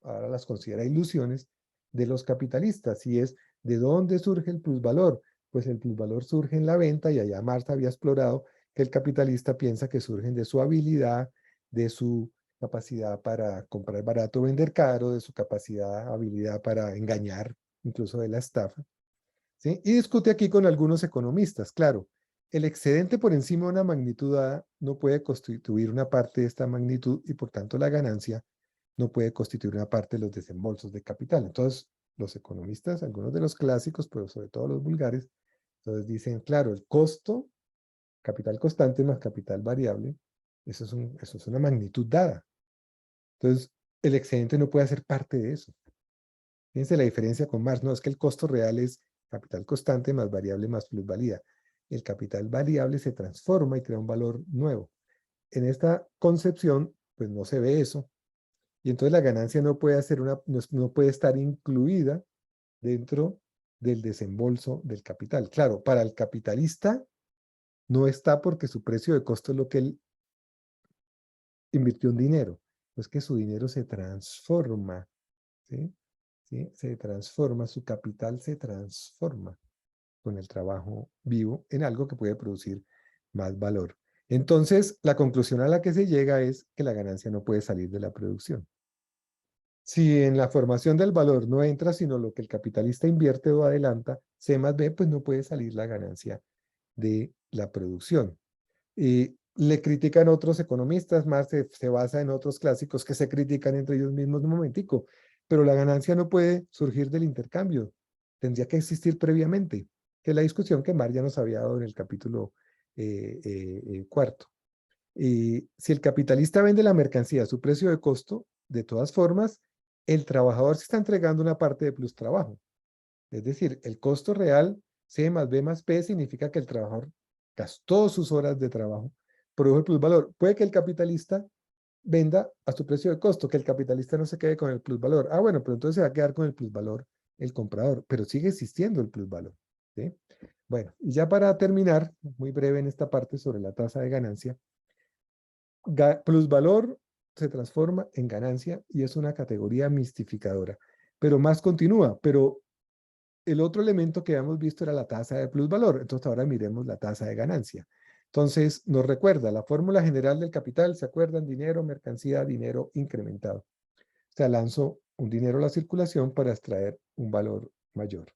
ahora las considera ilusiones, de los capitalistas, y es de dónde surge el plusvalor. Pues el plusvalor surge en la venta y allá Marx había explorado que el capitalista piensa que surgen de su habilidad, de su capacidad para comprar barato, vender caro, de su capacidad, habilidad para engañar, incluso de la estafa, ¿sí? Y discute aquí con algunos economistas, claro, el excedente por encima de una magnitud dada no puede constituir una parte de esta magnitud y por tanto la ganancia no puede constituir una parte de los desembolsos de capital. Entonces, los economistas, algunos de los clásicos, pero sobre todo los vulgares, entonces dicen, claro, el costo, capital constante más capital variable, eso es una magnitud dada. Entonces, el excedente no puede ser parte de eso. Fíjense la diferencia con Marx, no es que el costo real es capital constante más variable más plusvalía. El capital variable se transforma y crea un valor nuevo. En esta concepción, pues no se ve eso. Y entonces la ganancia no puede, no puede estar incluida dentro del desembolso del capital. Claro, para el capitalista no está porque su precio de costo es lo que él invirtió en dinero. Es que su dinero se transforma, ¿sí? ¿Sí? Se transforma, su capital se transforma con el trabajo vivo en algo que puede producir más valor. Entonces, la conclusión a la que se llega es que la ganancia no puede salir de la producción. Si en la formación del valor no entra sino lo que el capitalista invierte o adelanta, C más B, pues no puede salir la ganancia de la producción. Y le critican otros economistas, más se basa en otros clásicos que se critican entre ellos mismos un momentico, pero la ganancia no puede surgir del intercambio, tendría que existir previamente, que es la discusión que Mar ya nos había dado en el capítulo cuarto. Y si el capitalista vende la mercancía a su precio de costo, de todas formas, el trabajador se está entregando una parte de plus trabajo. Es decir, el costo real, C más B más P, significa que el trabajador gastó sus horas de trabajo, produjo el plusvalor. Puede que el capitalista venda a su precio de costo, que el capitalista no se quede con el plusvalor. Ah, bueno, pero entonces se va a quedar con el plusvalor el comprador, pero sigue existiendo el plusvalor. ¿Sí? Bueno, y ya para terminar, muy breve en esta parte sobre la tasa de ganancia, plusvalor se transforma en ganancia y es una categoría mistificadora, pero más continúa, pero el otro elemento que habíamos visto era la tasa de plusvalor. Entonces ahora miremos la tasa de ganancia. Entonces nos recuerda la fórmula general del capital, ¿se acuerdan? Dinero, mercancía, dinero incrementado. O sea, lanzo un dinero a la circulación para extraer un valor mayor.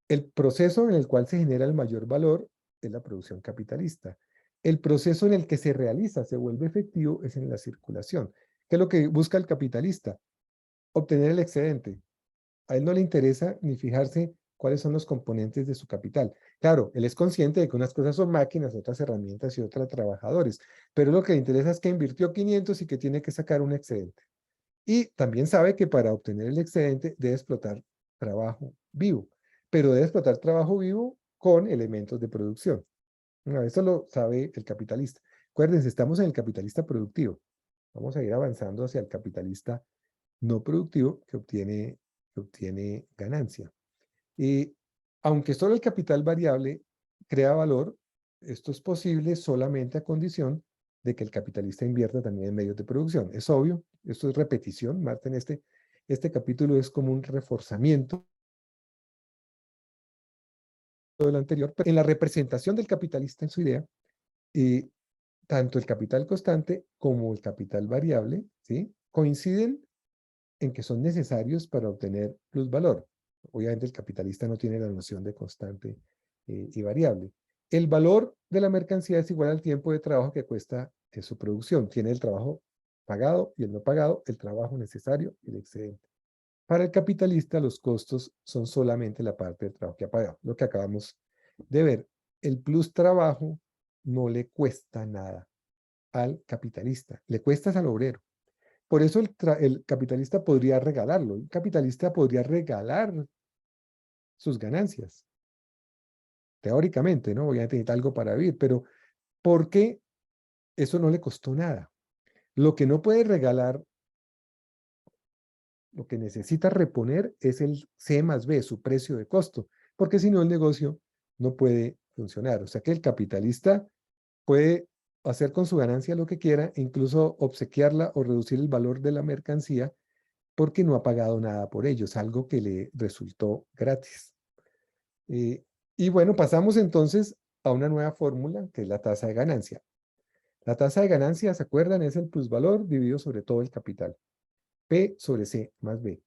El proceso en el cual se genera el mayor valor es la producción capitalista. El proceso en el que se realiza, se vuelve efectivo, es en la circulación. ¿Qué es lo que busca el capitalista? Obtener el excedente. A él no le interesa ni fijarse cuáles son los componentes de su capital. Claro, él es consciente de que unas cosas son máquinas, otras herramientas y otras trabajadores, pero lo que le interesa es que invirtió 500 y que tiene que sacar un excedente. Y también sabe que para obtener el excedente debe explotar trabajo vivo, pero debe explotar trabajo vivo con elementos de producción. Eso lo sabe el capitalista. Acuérdense, estamos en el capitalista productivo. Vamos a ir avanzando hacia el capitalista no productivo que obtiene ganancia. Y aunque solo el capital variable crea valor, esto es posible solamente a condición de que el capitalista invierta también en medios de producción. Es obvio, esto es repetición. Marta, en este capítulo es como un reforzamiento de lo anterior, pero en la representación del capitalista en su idea, eh, tanto el capital constante como el capital variable, ¿sí? Coinciden en que son necesarios para obtener plusvalor. Obviamente el capitalista no tiene la noción de constante y variable. El valor de la mercancía es igual al tiempo de trabajo que cuesta su producción. Tiene el trabajo pagado y el no pagado, el trabajo necesario y el excedente. Para el capitalista los costos son solamente la parte del trabajo que ha pagado. Lo que acabamos de ver, el plus trabajo no le cuesta nada al capitalista, le cuesta al obrero. Por eso el capitalista podría regalarlo. El capitalista podría regalar sus ganancias. Teóricamente, ¿no? Obviamente necesita algo para vivir, pero ¿por qué eso no le costó nada? Lo que no puede regalar, lo que necesita reponer es el C más B, su precio de costo, porque si no el negocio no puede funcionar. O sea que el capitalista puede hacer con su ganancia lo que quiera, incluso obsequiarla o reducir el valor de la mercancía porque no ha pagado nada por ello, es algo que le resultó gratis. Eh, y bueno, pasamos entonces a una nueva fórmula, que es la tasa de ganancia. La tasa de ganancia, ¿se acuerdan? Es el plusvalor dividido sobre todo el capital. P sobre C más B.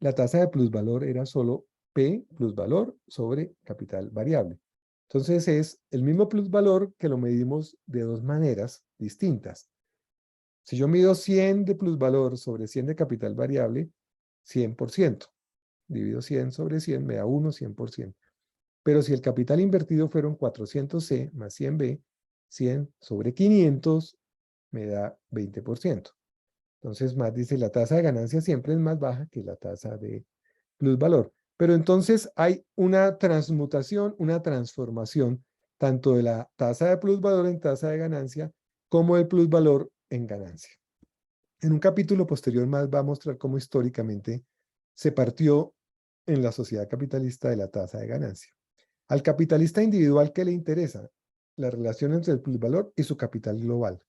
La tasa de plusvalor era solo P plusvalor sobre capital variable. Entonces es el mismo plusvalor que lo medimos de dos maneras distintas. Si yo mido 100 de plusvalor sobre 100 de capital variable, 100%. Divido 100 sobre 100, me da 1, 100%. Pero si el capital invertido fueron 400C más 100B, 100 sobre 500 me da 20%. Entonces, más dice, la tasa de ganancia siempre es más baja que la tasa de plusvalor. Pero entonces hay una transmutación, una transformación, tanto de la tasa de plusvalor en tasa de ganancia, como del plusvalor en ganancia. En un capítulo posterior más va a mostrar cómo históricamente se partió en la sociedad capitalista de la tasa de ganancia. Al capitalista individual, ¿qué le interesa? La relación entre el plusvalor y su capital global.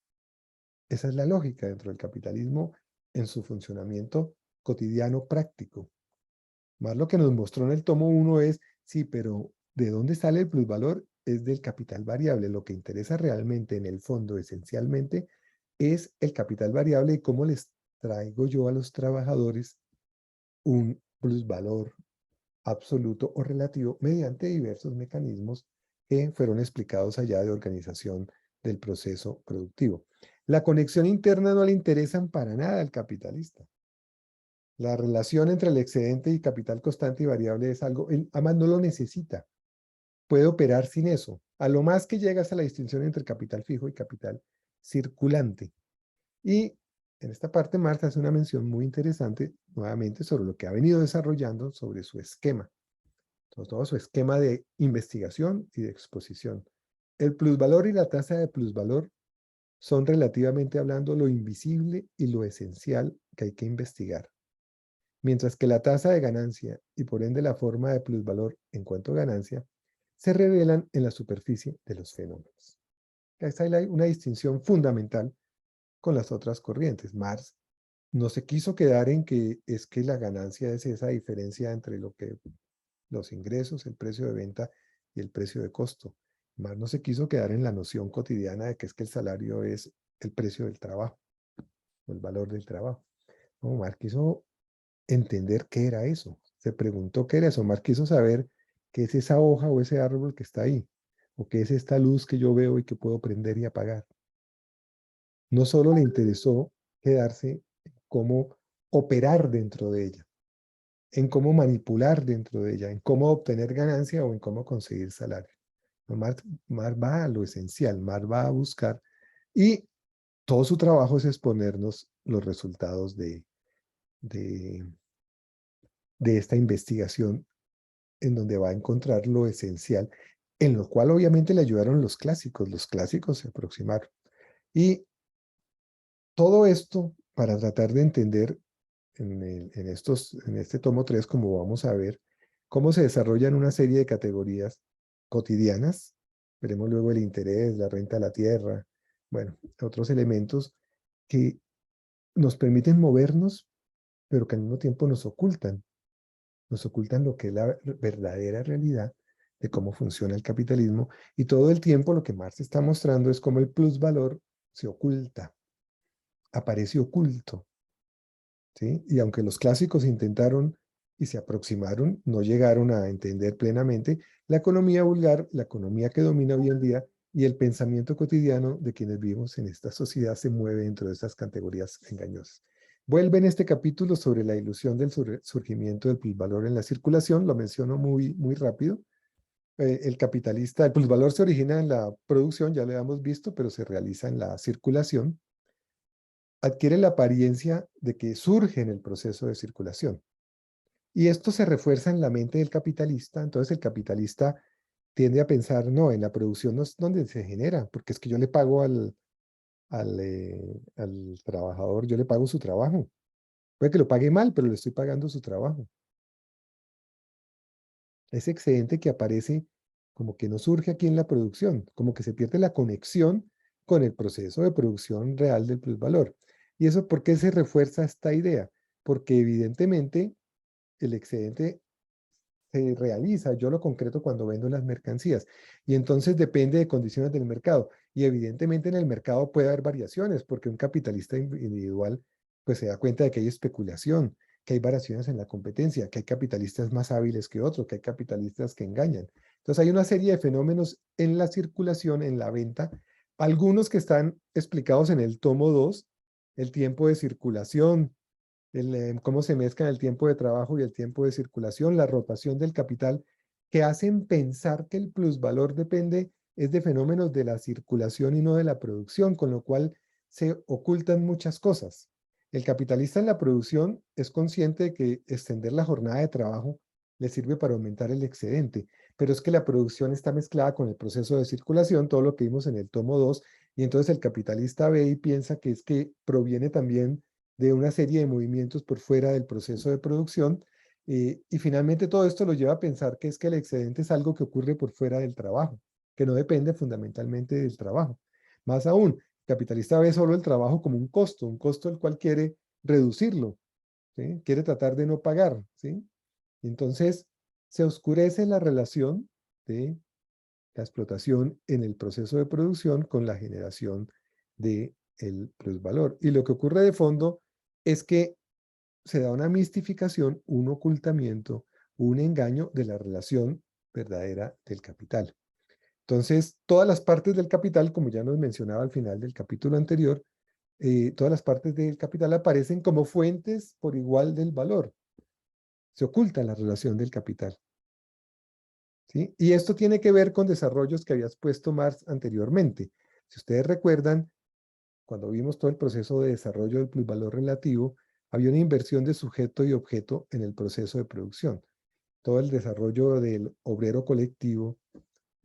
Esa es la lógica dentro del capitalismo en su funcionamiento cotidiano práctico. Más lo que nos mostró en el tomo 1 es, sí, pero ¿de dónde sale el plusvalor? es del capital variable. Lo que interesa realmente en el fondo, esencialmente, es el capital variable y cómo les traigo yo a los trabajadores un plusvalor absoluto o relativo mediante diversos mecanismos que fueron explicados allá de organización del proceso productivo. La conexión interna no le interesan para nada al capitalista. La relación entre el excedente y capital constante y variable es algo, él además no lo necesita, puede operar sin eso. A lo más que llegas a la distinción entre capital fijo y capital circulante. Y en esta parte Marx hace una mención muy interesante nuevamente sobre lo que ha venido desarrollando sobre su esquema. Todo su esquema de investigación y de exposición. El plusvalor y la tasa de plusvalor son relativamente hablando lo invisible y lo esencial que hay que investigar. Mientras que la tasa de ganancia y por ende la forma de plusvalor en cuanto a ganancia se revelan en la superficie de los fenómenos. Esta es una distinción fundamental con las otras corrientes. Marx no se quiso quedar en que es que la ganancia es esa diferencia entre lo que los ingresos, el precio de venta y el precio de costo. Marx no se quiso quedar en la noción cotidiana de que es que el salario es el precio del trabajo, o el valor del trabajo. No, Marx quiso entender qué era eso. Se preguntó qué era eso. Marx quiso saber qué es esa hoja o ese árbol que está ahí, o qué es esta luz que yo veo y que puedo prender y apagar. No solo le interesó quedarse en cómo operar dentro de ella, en cómo manipular dentro de ella, en cómo obtener ganancia o en cómo conseguir salario. Marx va a lo esencial, Marx va a buscar y todo su trabajo es exponernos los resultados de, de esta investigación en donde va a encontrar lo esencial, en lo cual obviamente le ayudaron los clásicos se aproximaron. Y todo esto para tratar de entender en este tomo 3, como vamos a ver, cómo se desarrollan una serie de categorías cotidianas. Veremos luego el interés, la renta a la tierra, bueno, otros elementos que nos permiten movernos, pero que al mismo tiempo nos ocultan lo que es la verdadera realidad de cómo funciona el capitalismo, y todo el tiempo lo que Marx está mostrando es cómo el plusvalor se oculta, aparece oculto, ¿sí? Y aunque los clásicos intentaron y se aproximaron, no llegaron a entender plenamente la economía vulgar, la economía que domina hoy en día, y el pensamiento cotidiano de quienes vivimos en esta sociedad se mueve dentro de estas categorías engañosas. Vuelve en este capítulo sobre la ilusión del surgimiento del plusvalor en la circulación, lo menciono muy rápido. El capitalista, el plusvalor se origina en la producción, ya lo hemos visto, pero se realiza en la circulación. Adquiere la apariencia de que surge en el proceso de circulación. Y esto se refuerza en la mente del capitalista. Entonces el capitalista tiende a pensar, no, en la producción no es donde se genera, porque es que yo le pago al trabajador, yo le pago su trabajo. Puede que lo pague mal, pero le estoy pagando su trabajo. Ese excedente que aparece como que no surge aquí en la producción, como que se pierde la conexión con el proceso de producción real del plusvalor. ¿Y eso por qué se refuerza esta idea? Porque evidentemente el excedente se realiza, yo lo concreto cuando vendo las mercancías, y entonces depende de condiciones del mercado, y evidentemente en el mercado puede haber variaciones, porque un capitalista individual pues se da cuenta de que hay especulación, que hay variaciones en la competencia, que hay capitalistas más hábiles que otros, que hay capitalistas que engañan. Entonces hay una serie de fenómenos en la circulación, en la venta, algunos que están explicados en el tomo 2, el tiempo de circulación, cómo se mezclan el tiempo de trabajo y el tiempo de circulación, la rotación del capital, que hacen pensar que el plusvalor depende es de fenómenos de la circulación y no de la producción, con lo cual se ocultan muchas cosas. El capitalista en la producción es consciente de que extender la jornada de trabajo le sirve para aumentar el excedente, pero es que la producción está mezclada con el proceso de circulación, todo lo que vimos en el tomo 2, y entonces el capitalista ve y piensa que es que proviene también de una serie de movimientos por fuera del proceso de producción, y finalmente todo esto lo lleva a pensar que es que el excedente es algo que ocurre por fuera del trabajo, que no depende fundamentalmente del trabajo. Más aún, el capitalista ve solo el trabajo como un costo el cual quiere reducirlo, ¿sí? Quiere tratar de no pagar, ¿sí? Entonces se oscurece la relación de la explotación en el proceso de producción con la generación del plusvalor. Y lo que ocurre de fondo es que se da una mistificación, un ocultamiento, un engaño de la relación verdadera del capital. Entonces, todas las partes del capital, como ya nos mencionaba al final del capítulo anterior, todas las partes del capital aparecen como fuentes por igual del valor. Se oculta la relación del capital. ¿Sí? Y esto tiene que ver con desarrollos que había expuesto Marx anteriormente. Si ustedes recuerdan, cuando vimos todo el proceso de desarrollo del plusvalor relativo, había una inversión de sujeto y objeto en el proceso de producción. Todo el desarrollo del obrero colectivo,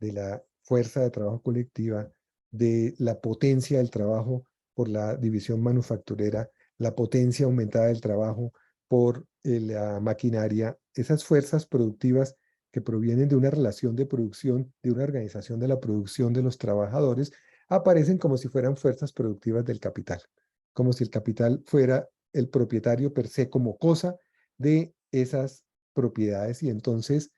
de la fuerza de trabajo colectiva, de la potencia del trabajo por la división manufacturera, la potencia aumentada del trabajo por la maquinaria, esas fuerzas productivas que provienen de una relación de producción, de una organización de la producción de los trabajadores, aparecen como si fueran fuerzas productivas del capital, como si el capital fuera el propietario per se como cosa de esas propiedades y entonces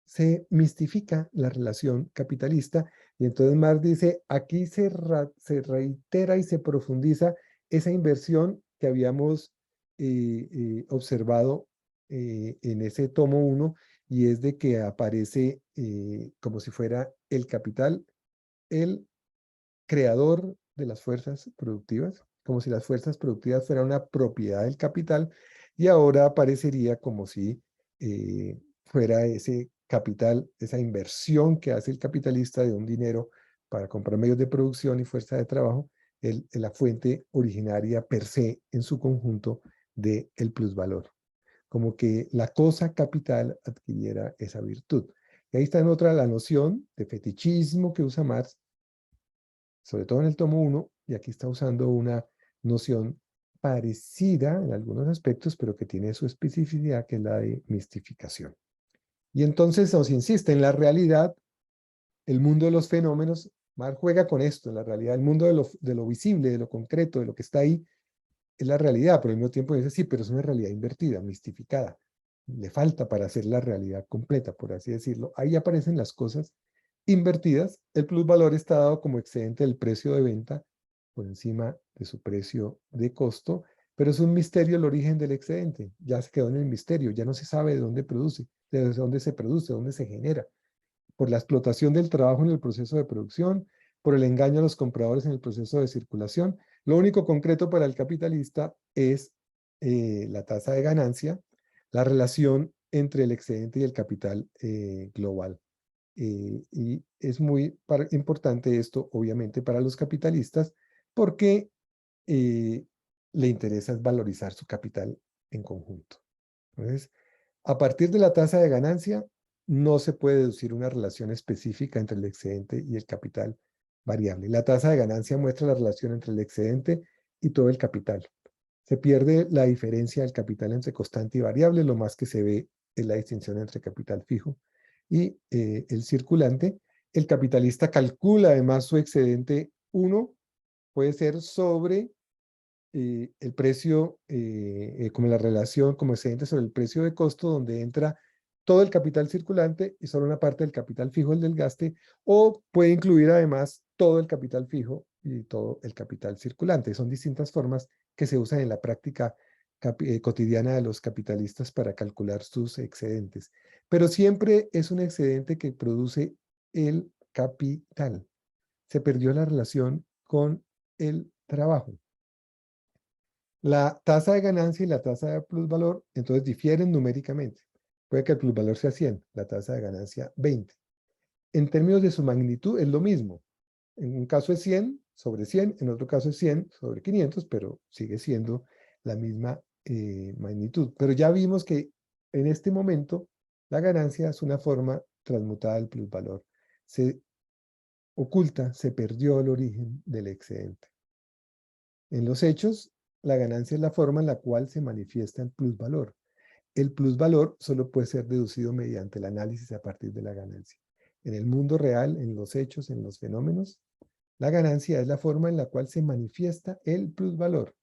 se mistifica la relación capitalista y entonces Marx dice, aquí se reitera y se profundiza esa inversión que habíamos observado en ese tomo 1 y es de que aparece como si fuera el capital, el creador de las fuerzas productivas, como si las fuerzas productivas fueran una propiedad del capital, y ahora aparecería como si fuera ese capital, esa inversión que hace el capitalista de un dinero para comprar medios de producción y fuerza de trabajo, la fuente originaria per se en su conjunto del plusvalor. Como que la cosa capital adquiriera esa virtud. Y ahí está en otra la noción de fetichismo que usa Marx, sobre todo en el tomo 1, y aquí está usando una noción parecida en algunos aspectos, pero que tiene su especificidad, que es la de mistificación. Y entonces nos insiste en la realidad, el mundo de los fenómenos. Marx juega con esto, en la realidad, el mundo de lo visible, de lo concreto, de lo que está ahí, es la realidad, pero al mismo tiempo dice, sí, pero es una realidad invertida, mistificada. Le falta para hacer la realidad completa, por así decirlo. Ahí aparecen las cosas invertidas. El plusvalor está dado como excedente del precio de venta por encima de su precio de costo, pero es un misterio el origen del excedente. Ya se quedó en el misterio, ya no se sabe de dónde produce, de dónde se produce, dónde se genera. Por la explotación del trabajo en el proceso de producción, por el engaño a los compradores en el proceso de circulación. Lo único concreto para el capitalista es la tasa de ganancia, la relación entre el excedente y el capital global. Y es muy importante esto, obviamente, para los capitalistas, porque le interesa valorizar su capital en conjunto. Entonces, a partir de la tasa de ganancia, no se puede deducir una relación específica entre el excedente y el capital variable. La tasa de ganancia muestra la relación entre el excedente y todo el capital. Se pierde la diferencia del capital entre constante y variable, lo más que se ve es la distinción entre capital fijo y el circulante. El capitalista calcula además su excedente 1, puede ser sobre el precio, como la relación como excedente sobre el precio de costo, donde entra todo el capital circulante y solo una parte del capital fijo, el del gaste, o puede incluir además todo el capital fijo y todo el capital circulante. Son distintas formas que se usan en la práctica cotidiana de los capitalistas para calcular sus excedentes. Pero siempre es un excedente que produce el capital. Se perdió la relación con el trabajo. La tasa de ganancia y la tasa de plusvalor, entonces difieren numéricamente. Puede que el plusvalor sea 100, la tasa de ganancia 20. En términos de su magnitud es lo mismo. En un caso es 100 sobre 100, en otro caso es 100 sobre 500, pero sigue siendo la misma magnitud. Pero ya vimos que en este momento la ganancia es una forma transmutada del plusvalor. Se oculta, se perdió el origen del excedente. En los hechos, la ganancia es la forma en la cual se manifiesta el plusvalor. El plusvalor solo puede ser deducido mediante el análisis a partir de la ganancia. En el mundo real, en los hechos, en los fenómenos, la ganancia es la forma en la cual se manifiesta el plusvalor.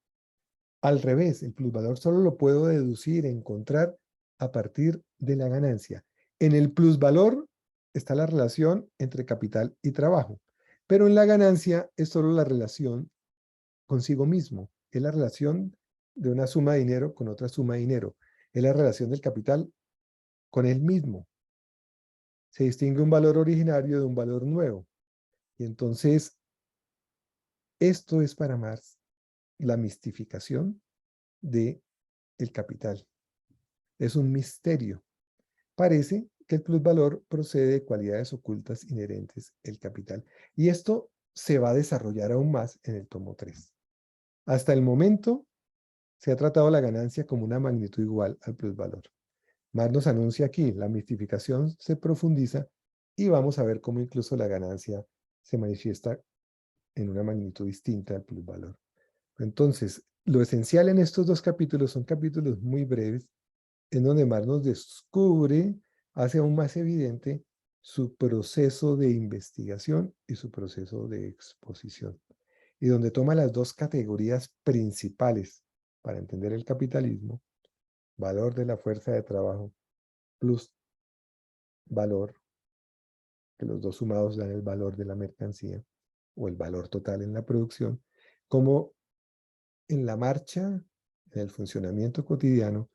Al revés, el plusvalor solo lo puedo deducir, encontrar a partir de la ganancia. En el plusvalor está la relación entre capital y trabajo, pero en la ganancia es solo la relación consigo mismo, es la relación de una suma de dinero con otra suma de dinero, es la relación del capital con él mismo. Se distingue un valor originario de un valor nuevo. Y entonces, esto es para Marx la mistificación del capital. Es un misterio. Parece que el plusvalor procede de cualidades ocultas inherentes al capital. Y esto se va a desarrollar aún más en el tomo 3. Hasta el momento se ha tratado la ganancia como una magnitud igual al plusvalor. Marx nos anuncia aquí, la mistificación se profundiza y vamos a ver cómo incluso la ganancia se manifiesta en una magnitud distinta al plusvalor. Entonces, lo esencial en estos dos capítulos son capítulos muy breves, en donde Marx nos descubre, hace aún más evidente su proceso de investigación y su proceso de exposición, y donde toma las dos categorías principales para entender el capitalismo: valor de la fuerza de trabajo plus valor, que los dos sumados dan el valor de la mercancía o el valor total en la producción, como en la marcha, en el funcionamiento cotidiano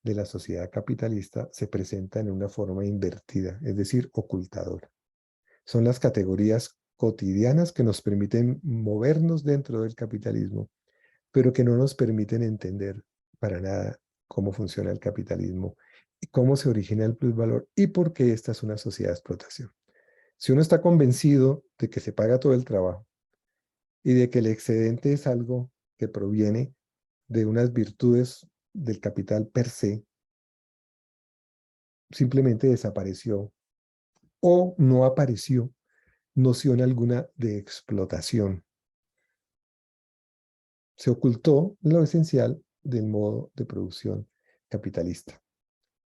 de la sociedad capitalista se presenta en una forma invertida, es decir, ocultadora. Son las categorías cotidianas que nos permiten movernos dentro del capitalismo, pero que no nos permiten entender para nada cómo funciona el capitalismo y cómo se origina el plusvalor y por qué esta es una sociedad de explotación. Si uno está convencido de que se paga todo el trabajo y de que el excedente es algo que proviene de unas virtudes del capital per se, simplemente desapareció o no apareció noción alguna de explotación. Se ocultó lo esencial del modo de producción capitalista.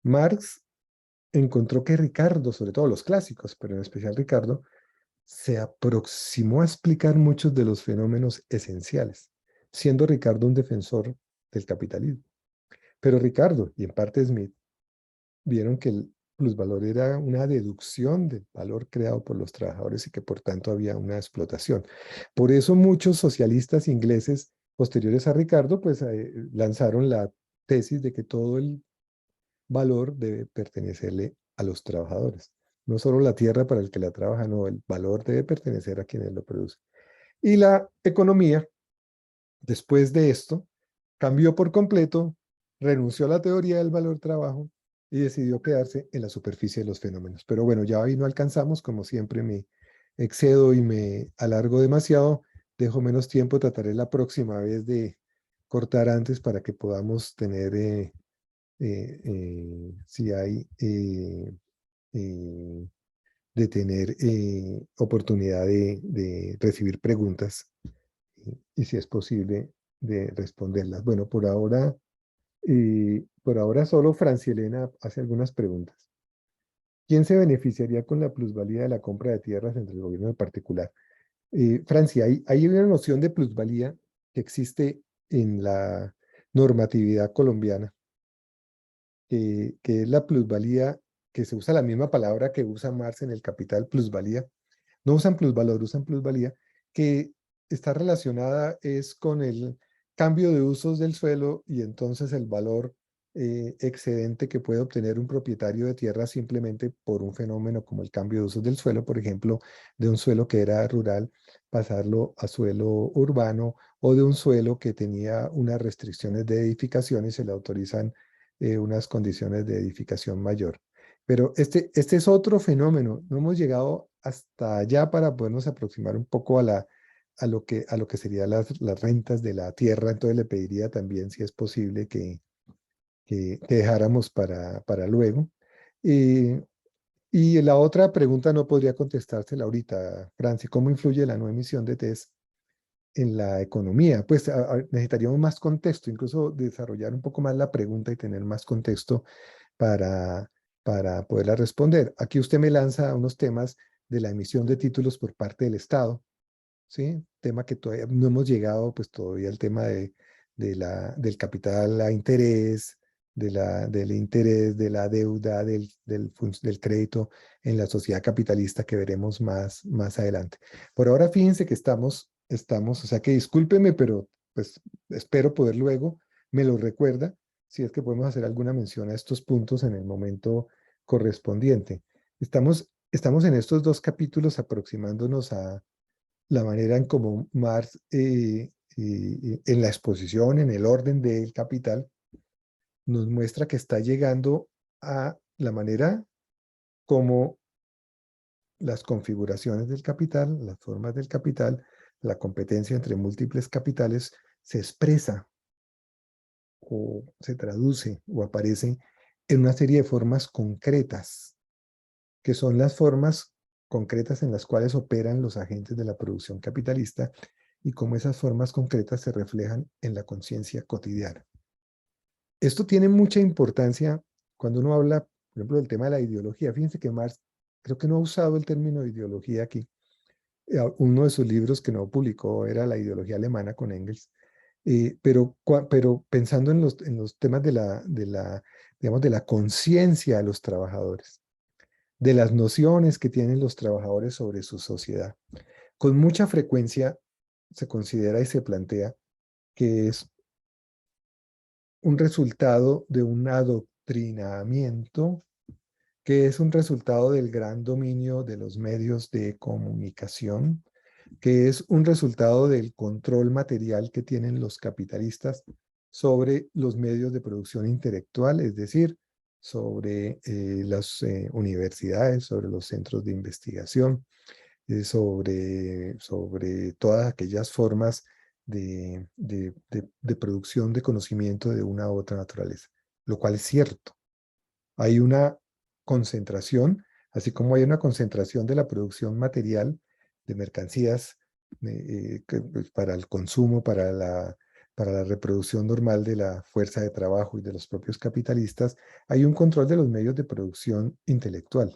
Marx encontró que Ricardo, sobre todo los clásicos, pero en especial Ricardo, se aproximó a explicar muchos de los fenómenos esenciales, siendo Ricardo un defensor del capitalismo. Pero Ricardo, y en parte Smith, vieron que el plusvalor era una deducción del valor creado por los trabajadores y que por tanto había una explotación. Por eso muchos socialistas ingleses posteriores a Ricardo pues lanzaron la tesis de que todo el valor debe pertenecerle a los trabajadores. No solo la tierra para el que la trabaja, no, el valor debe pertenecer a quienes lo producen. Y la economía, después de esto, cambió por completo, renunció a la teoría del valor trabajo y decidió quedarse en la superficie de los fenómenos. Pero bueno, ya ahí no alcanzamos, como siempre me excedo y me alargo demasiado, dejo menos tiempo, trataré la próxima vez de cortar antes para que podamos tener, si hay, de tener oportunidad de recibir preguntas y si es posible de responderlas. Bueno, por ahora solo Francielena hace algunas preguntas. ¿Quién se beneficiaría con la plusvalía de la compra de tierras entre el gobierno en particular? Francia, hay una noción de plusvalía que existe en la normatividad colombiana, que es la plusvalía, que se usa la misma palabra que usa Marx en el Capital, plusvalía. No usan plusvalor, usan plusvalía, que está relacionada es con el cambio de usos del suelo y entonces el valor excedente que puede obtener un propietario de tierra simplemente por un fenómeno como el cambio de usos del suelo, por ejemplo, de un suelo que era rural, pasarlo a suelo urbano, o de un suelo que tenía unas restricciones de edificación y se le autorizan unas condiciones de edificación mayor. Pero este es otro fenómeno. No hemos llegado hasta allá para podernos aproximar un poco a lo que serían las rentas de la tierra. Entonces le pediría también, si es posible, que dejáramos para luego. Y, y la otra pregunta no podría contestársela ahorita, Franci. ¿Cómo influye la no emisión de test en la economía? Pues necesitaríamos más contexto, incluso desarrollar un poco más la pregunta y tener más contexto para, para poderla responder. Aquí usted me lanza unos temas de la emisión de títulos por parte del Estado, ¿sí? Tema que todavía no hemos llegado, pues todavía al tema del capital a interés, del interés, de la deuda, del crédito en la sociedad capitalista que veremos más adelante. Por ahora, fíjense que o sea que discúlpeme, pero pues espero poder luego, me lo recuerda, si es que podemos hacer alguna mención a estos puntos en el momento correspondiente. Estamos en estos dos capítulos aproximándonos a la manera en cómo Marx, en la exposición, en el orden del capital, nos muestra que está llegando a la manera como las configuraciones del capital, las formas del capital, la competencia entre múltiples capitales se expresa o se traduce o aparece en una serie de formas concretas, que son las formas concretas en las cuales operan los agentes de la producción capitalista y cómo esas formas concretas se reflejan en la conciencia cotidiana. Esto tiene mucha importancia cuando uno habla, por ejemplo, del tema de la ideología. Fíjense que Marx creo que no ha usado el término ideología aquí. Uno de sus libros que no publicó era La ideología alemana con Engels. Pero pensando en los temas digamos, de la conciencia de los trabajadores, de las nociones que tienen los trabajadores sobre su sociedad. Con mucha frecuencia se considera y se plantea que es un resultado de un adoctrinamiento, que es un resultado del gran dominio de los medios de comunicación, que es un resultado del control material que tienen los capitalistas sobre los medios de producción intelectual, es decir, sobre las universidades, sobre los centros de investigación, sobre todas aquellas formas de producción de conocimiento de una u otra naturaleza, lo cual es cierto. Hay una concentración, así como hay una concentración de la producción material de mercancías pues, para el consumo, para la reproducción normal de la fuerza de trabajo y de los propios capitalistas, hay un control de los medios de producción intelectual.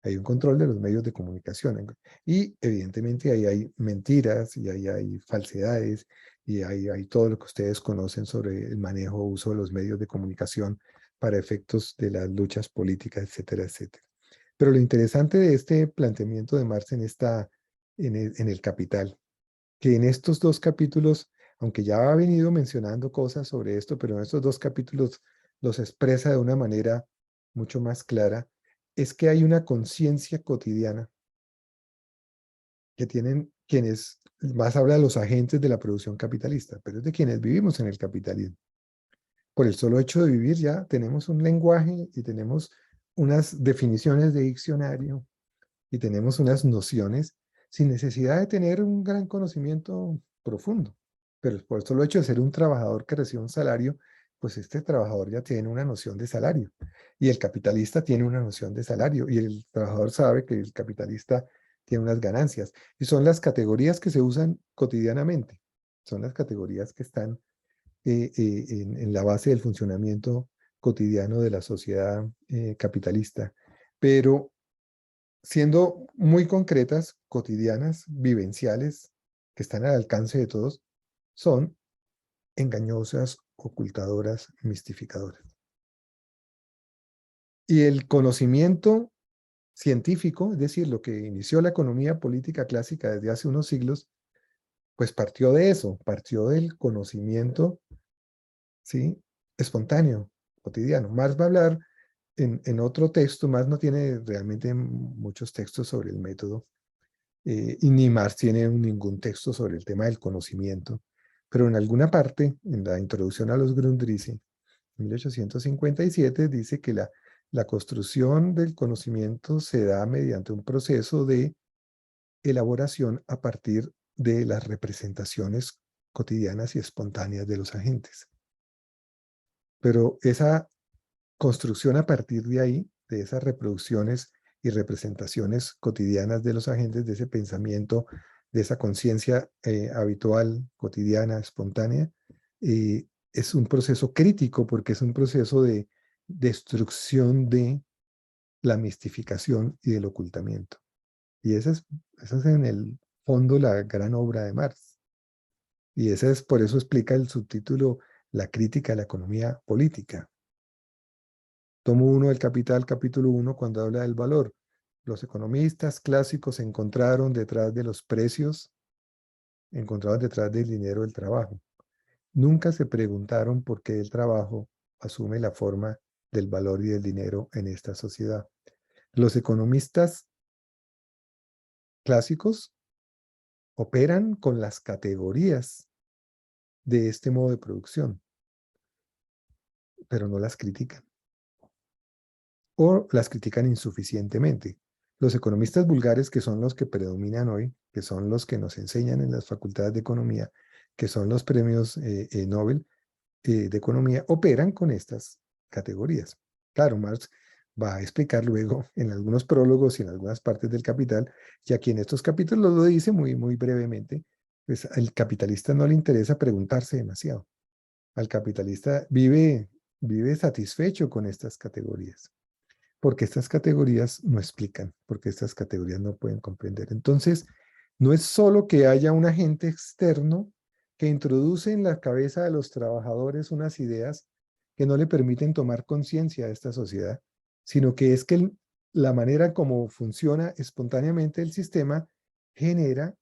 Hay un control de los medios de comunicación. Y evidentemente ahí hay mentiras y ahí hay falsedades y ahí hay todo lo que ustedes conocen sobre el manejo o uso de los medios de comunicación para efectos de las luchas políticas, etcétera, etcétera. Pero lo interesante de este planteamiento de Marx en el Capital, que en estos dos capítulos, aunque ya ha venido mencionando cosas sobre esto, pero en estos dos capítulos los expresa de una manera mucho más clara, es que hay una conciencia cotidiana que tienen quienes, más habla de los agentes de la producción capitalista, pero es de quienes vivimos en el capitalismo. Por el solo hecho de vivir ya tenemos un lenguaje y tenemos unas definiciones de diccionario y tenemos unas nociones sin necesidad de tener un gran conocimiento profundo. Pero por el solo hecho de ser un trabajador que recibe un salario, pues este trabajador ya tiene una noción de salario. Y el capitalista tiene una noción de salario. Y el trabajador sabe que el capitalista tiene unas ganancias. Y son las categorías que se usan cotidianamente. Son las categorías que están en la base del funcionamiento cotidiano de la sociedad capitalista. Pero siendo muy concretas, cotidianas, vivenciales, que están al alcance de todos, son engañosas, ocultadoras, mistificadoras. Y el conocimiento científico, es decir, lo que inició la economía política clásica desde hace unos siglos, pues partió de eso, partió del conocimiento, ¿sí?, espontáneo, cotidiano. Marx va a hablar en otro texto, Marx no tiene realmente muchos textos sobre el método, y ni Marx tiene ningún texto sobre el tema del conocimiento, pero en alguna parte, en la introducción a los Grundrisse, en 1857, dice que la construcción del conocimiento se da mediante un proceso de elaboración a partir de las representaciones cotidianas y espontáneas de los agentes. Pero esa construcción a partir de ahí, de esas reproducciones y representaciones cotidianas de los agentes, de ese pensamiento, de esa conciencia habitual, cotidiana, espontánea, es un proceso crítico porque es un proceso de destrucción de la mistificación y del ocultamiento. Y esa es en el fondo la gran obra de Marx. Y ese es, por eso explica el subtítulo la crítica de la economía política. Tomo 1 del Capital, capítulo 1, cuando habla del valor. Los economistas clásicos encontraron detrás de los precios, encontraron detrás del dinero el trabajo. Nunca se preguntaron por qué el trabajo asume la forma del valor y del dinero en esta sociedad. Los economistas clásicos operan con las categorías de este modo de producción, pero no las critican o las critican insuficientemente. Los economistas vulgares, que son los que predominan hoy, que son los que nos enseñan en las facultades de economía, que son los premios Nobel de economía, operan con estas categorías. Claro, Marx va a explicar luego en algunos prólogos y en algunas partes del Capital, y aquí en estos capítulos lo dice muy, muy brevemente, pues al capitalista no le interesa preguntarse demasiado. Al capitalista vive satisfecho con estas categorías, porque estas categorías no explican, porque estas categorías no pueden comprender. Entonces, no es solo que haya un agente externo que introduce en la cabeza de los trabajadores unas ideas que no le permiten tomar conciencia de esta sociedad, sino que es que la manera como funciona espontáneamente el sistema genera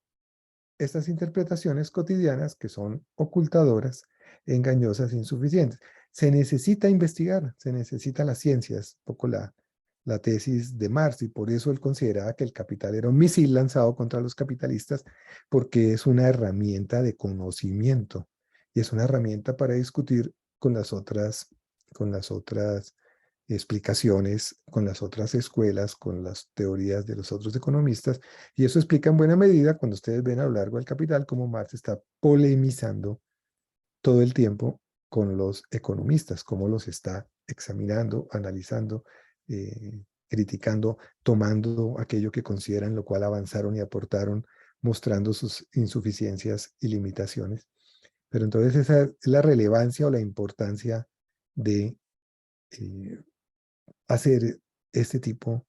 estas interpretaciones cotidianas que son ocultadoras, engañosas, insuficientes. Se necesita investigar, se necesita la ciencia, es un poco la tesis de Marx, y por eso él consideraba que el capital era un misil lanzado contra los capitalistas, porque es una herramienta de conocimiento y es una herramienta para discutir con las otras explicaciones, con las otras escuelas, con las teorías de los otros economistas, y eso explica en buena medida cuando ustedes ven a lo largo del Capital cómo Marx está polemizando todo el tiempo con los economistas, cómo los está examinando, analizando, criticando, tomando aquello que consideran lo cual avanzaron y aportaron, mostrando sus insuficiencias y limitaciones. Pero entonces esa es la relevancia o la importancia de hacer este tipo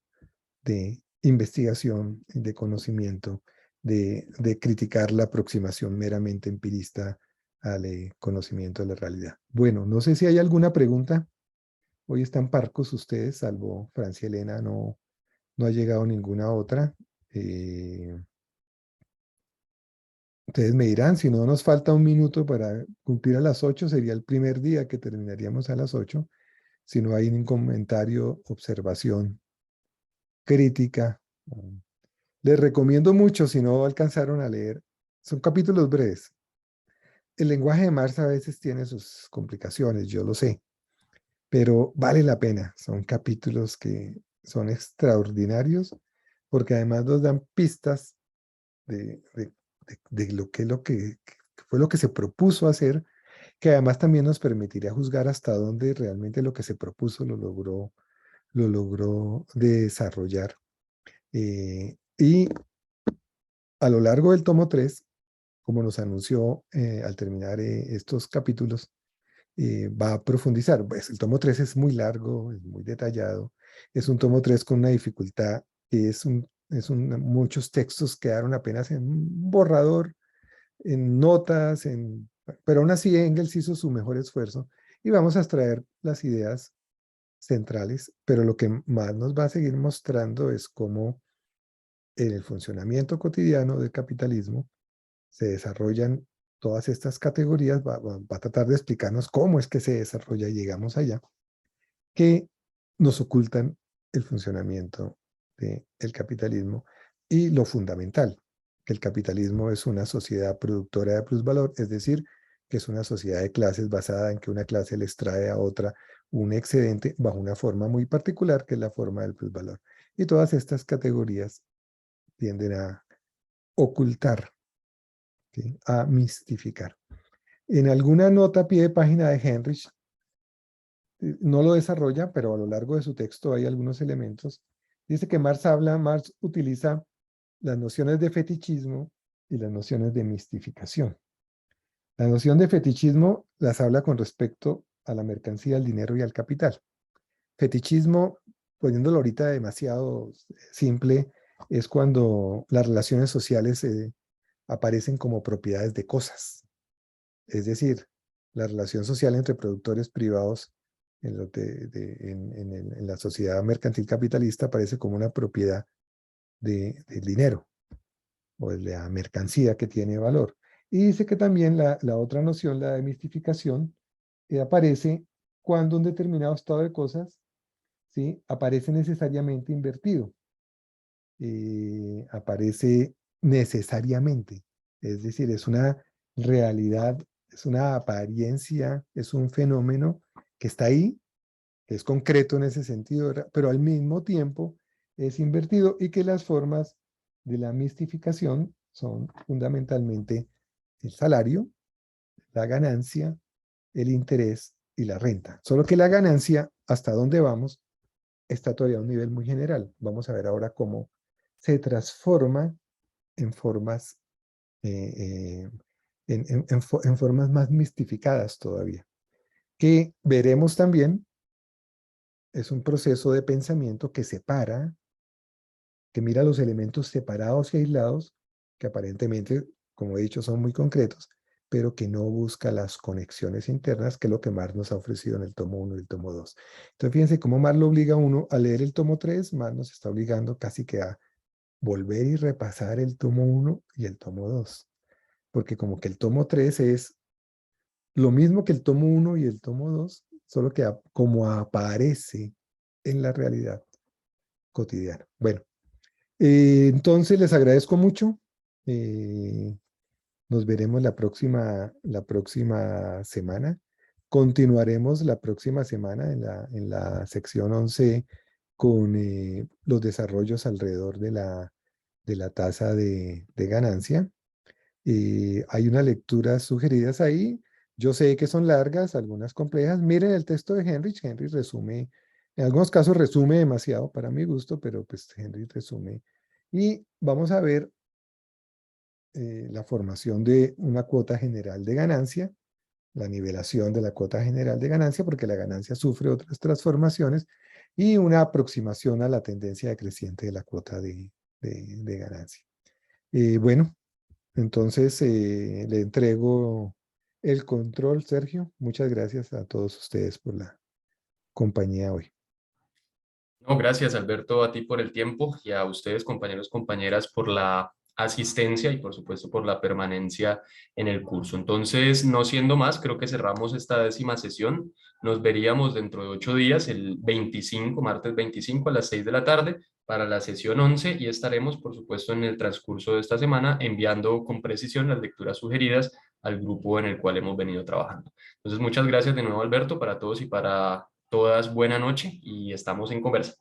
de investigación, de conocimiento, de criticar la aproximación meramente empirista al conocimiento de la realidad. Bueno, no sé si hay alguna pregunta. Hoy están parcos ustedes, salvo Francia Elena, no ha llegado ninguna otra. Ustedes me dirán, si no nos falta un minuto para cumplir a las 8, sería el primer día que terminaríamos a las 8. Si no hay ningún comentario, observación, crítica. Les recomiendo mucho si no alcanzaron a leer. Son capítulos breves. El lenguaje de Marx a veces tiene sus complicaciones, yo lo sé, pero vale la pena. Son capítulos que son extraordinarios porque además nos dan pistas de que fue lo que se propuso hacer, que además también nos permitiría juzgar hasta dónde realmente lo que se propuso lo logró desarrollar. Y a lo largo del tomo 3, como nos anunció al terminar estos capítulos, va a profundizar. Pues el tomo 3 es muy largo, es muy detallado. Es un tomo 3 con una dificultad que muchos textos quedaron apenas en un borrador, en notas, pero aún así Engels hizo su mejor esfuerzo y vamos a extraer las ideas centrales, pero lo que más nos va a seguir mostrando es cómo en el funcionamiento cotidiano del capitalismo se desarrollan todas estas categorías, va a tratar de explicarnos cómo es que se desarrolla y llegamos allá, que nos ocultan el funcionamiento del capitalismo y lo fundamental, que el capitalismo es una sociedad productora de plusvalor, es decir, que es una sociedad de clases basada en que una clase les trae a otra un excedente bajo una forma muy particular, que es la forma del plusvalor. Y todas estas categorías tienden a ocultar, ¿sí?, a mistificar. En alguna nota a pie de página de Heinrich, no lo desarrolla, pero a lo largo de su texto hay algunos elementos. Dice que Marx utiliza las nociones de fetichismo y las nociones de mistificación. La noción de fetichismo las habla con respecto a la mercancía, al dinero y al capital. Fetichismo, poniéndolo ahorita demasiado simple, es cuando las relaciones sociales aparecen como propiedades de cosas. Es decir, la relación social entre productores privados en la sociedad mercantil capitalista aparece como una propiedad del dinero o de la mercancía que tiene valor. Y dice que también la otra noción, la de mistificación, aparece cuando un determinado estado de cosas, ¿sí?, aparece necesariamente invertido. Aparece necesariamente. Es decir, es una realidad, es una apariencia, es un fenómeno que está ahí, que es concreto en ese sentido, pero al mismo tiempo es invertido y que las formas de la mistificación son fundamentalmente el salario, la ganancia, el interés y la renta. Solo que la ganancia, hasta dónde vamos, está todavía a un nivel muy general. Vamos a ver ahora cómo se transforma en formas, en formas más mistificadas todavía, que veremos también es un proceso de pensamiento que separa, que mira los elementos separados y aislados, que aparentemente, como he dicho, son muy concretos, pero que no busca las conexiones internas, que es lo que Marx nos ha ofrecido en el tomo 1 y el tomo 2. Entonces, fíjense cómo Marx lo obliga a uno a leer el tomo 3, Marx nos está obligando casi que a volver y repasar el tomo 1 y el tomo 2, porque como que el tomo 3 es lo mismo que el tomo 1 y el tomo 2, solo que como aparece en la realidad cotidiana. Bueno, entonces les agradezco mucho. Eh, Nos veremos la próxima semana. Continuaremos la próxima semana en la sección 11 con los desarrollos alrededor de la tasa de ganancia. Hay unas lecturas sugeridas ahí. Yo sé que son largas, algunas complejas. Miren el texto de Henrich. Henrich resume, en algunos casos resume demasiado para mi gusto, pero pues Henrich resume. Y vamos a ver la formación de una cuota general de ganancia, la nivelación de la cuota general de ganancia, porque la ganancia sufre otras transformaciones, y una aproximación a la tendencia decreciente de la cuota de ganancia. Bueno, entonces le entrego el control, Sergio. Muchas gracias a todos ustedes por la compañía hoy. No, gracias Alberto a ti por el tiempo y a ustedes compañeros, compañeras por la asistencia y por supuesto por la permanencia en el curso. Entonces, no siendo más, creo que cerramos esta 10ª sesión. Nos veríamos dentro de 8 días, el 25, martes 25 a las 6 de la tarde para la sesión 11 y estaremos, por supuesto, en el transcurso de esta semana enviando con precisión las lecturas sugeridas al grupo en el cual hemos venido trabajando. Entonces, muchas gracias de nuevo Alberto para todos y para todas, buena noche y estamos en conversa.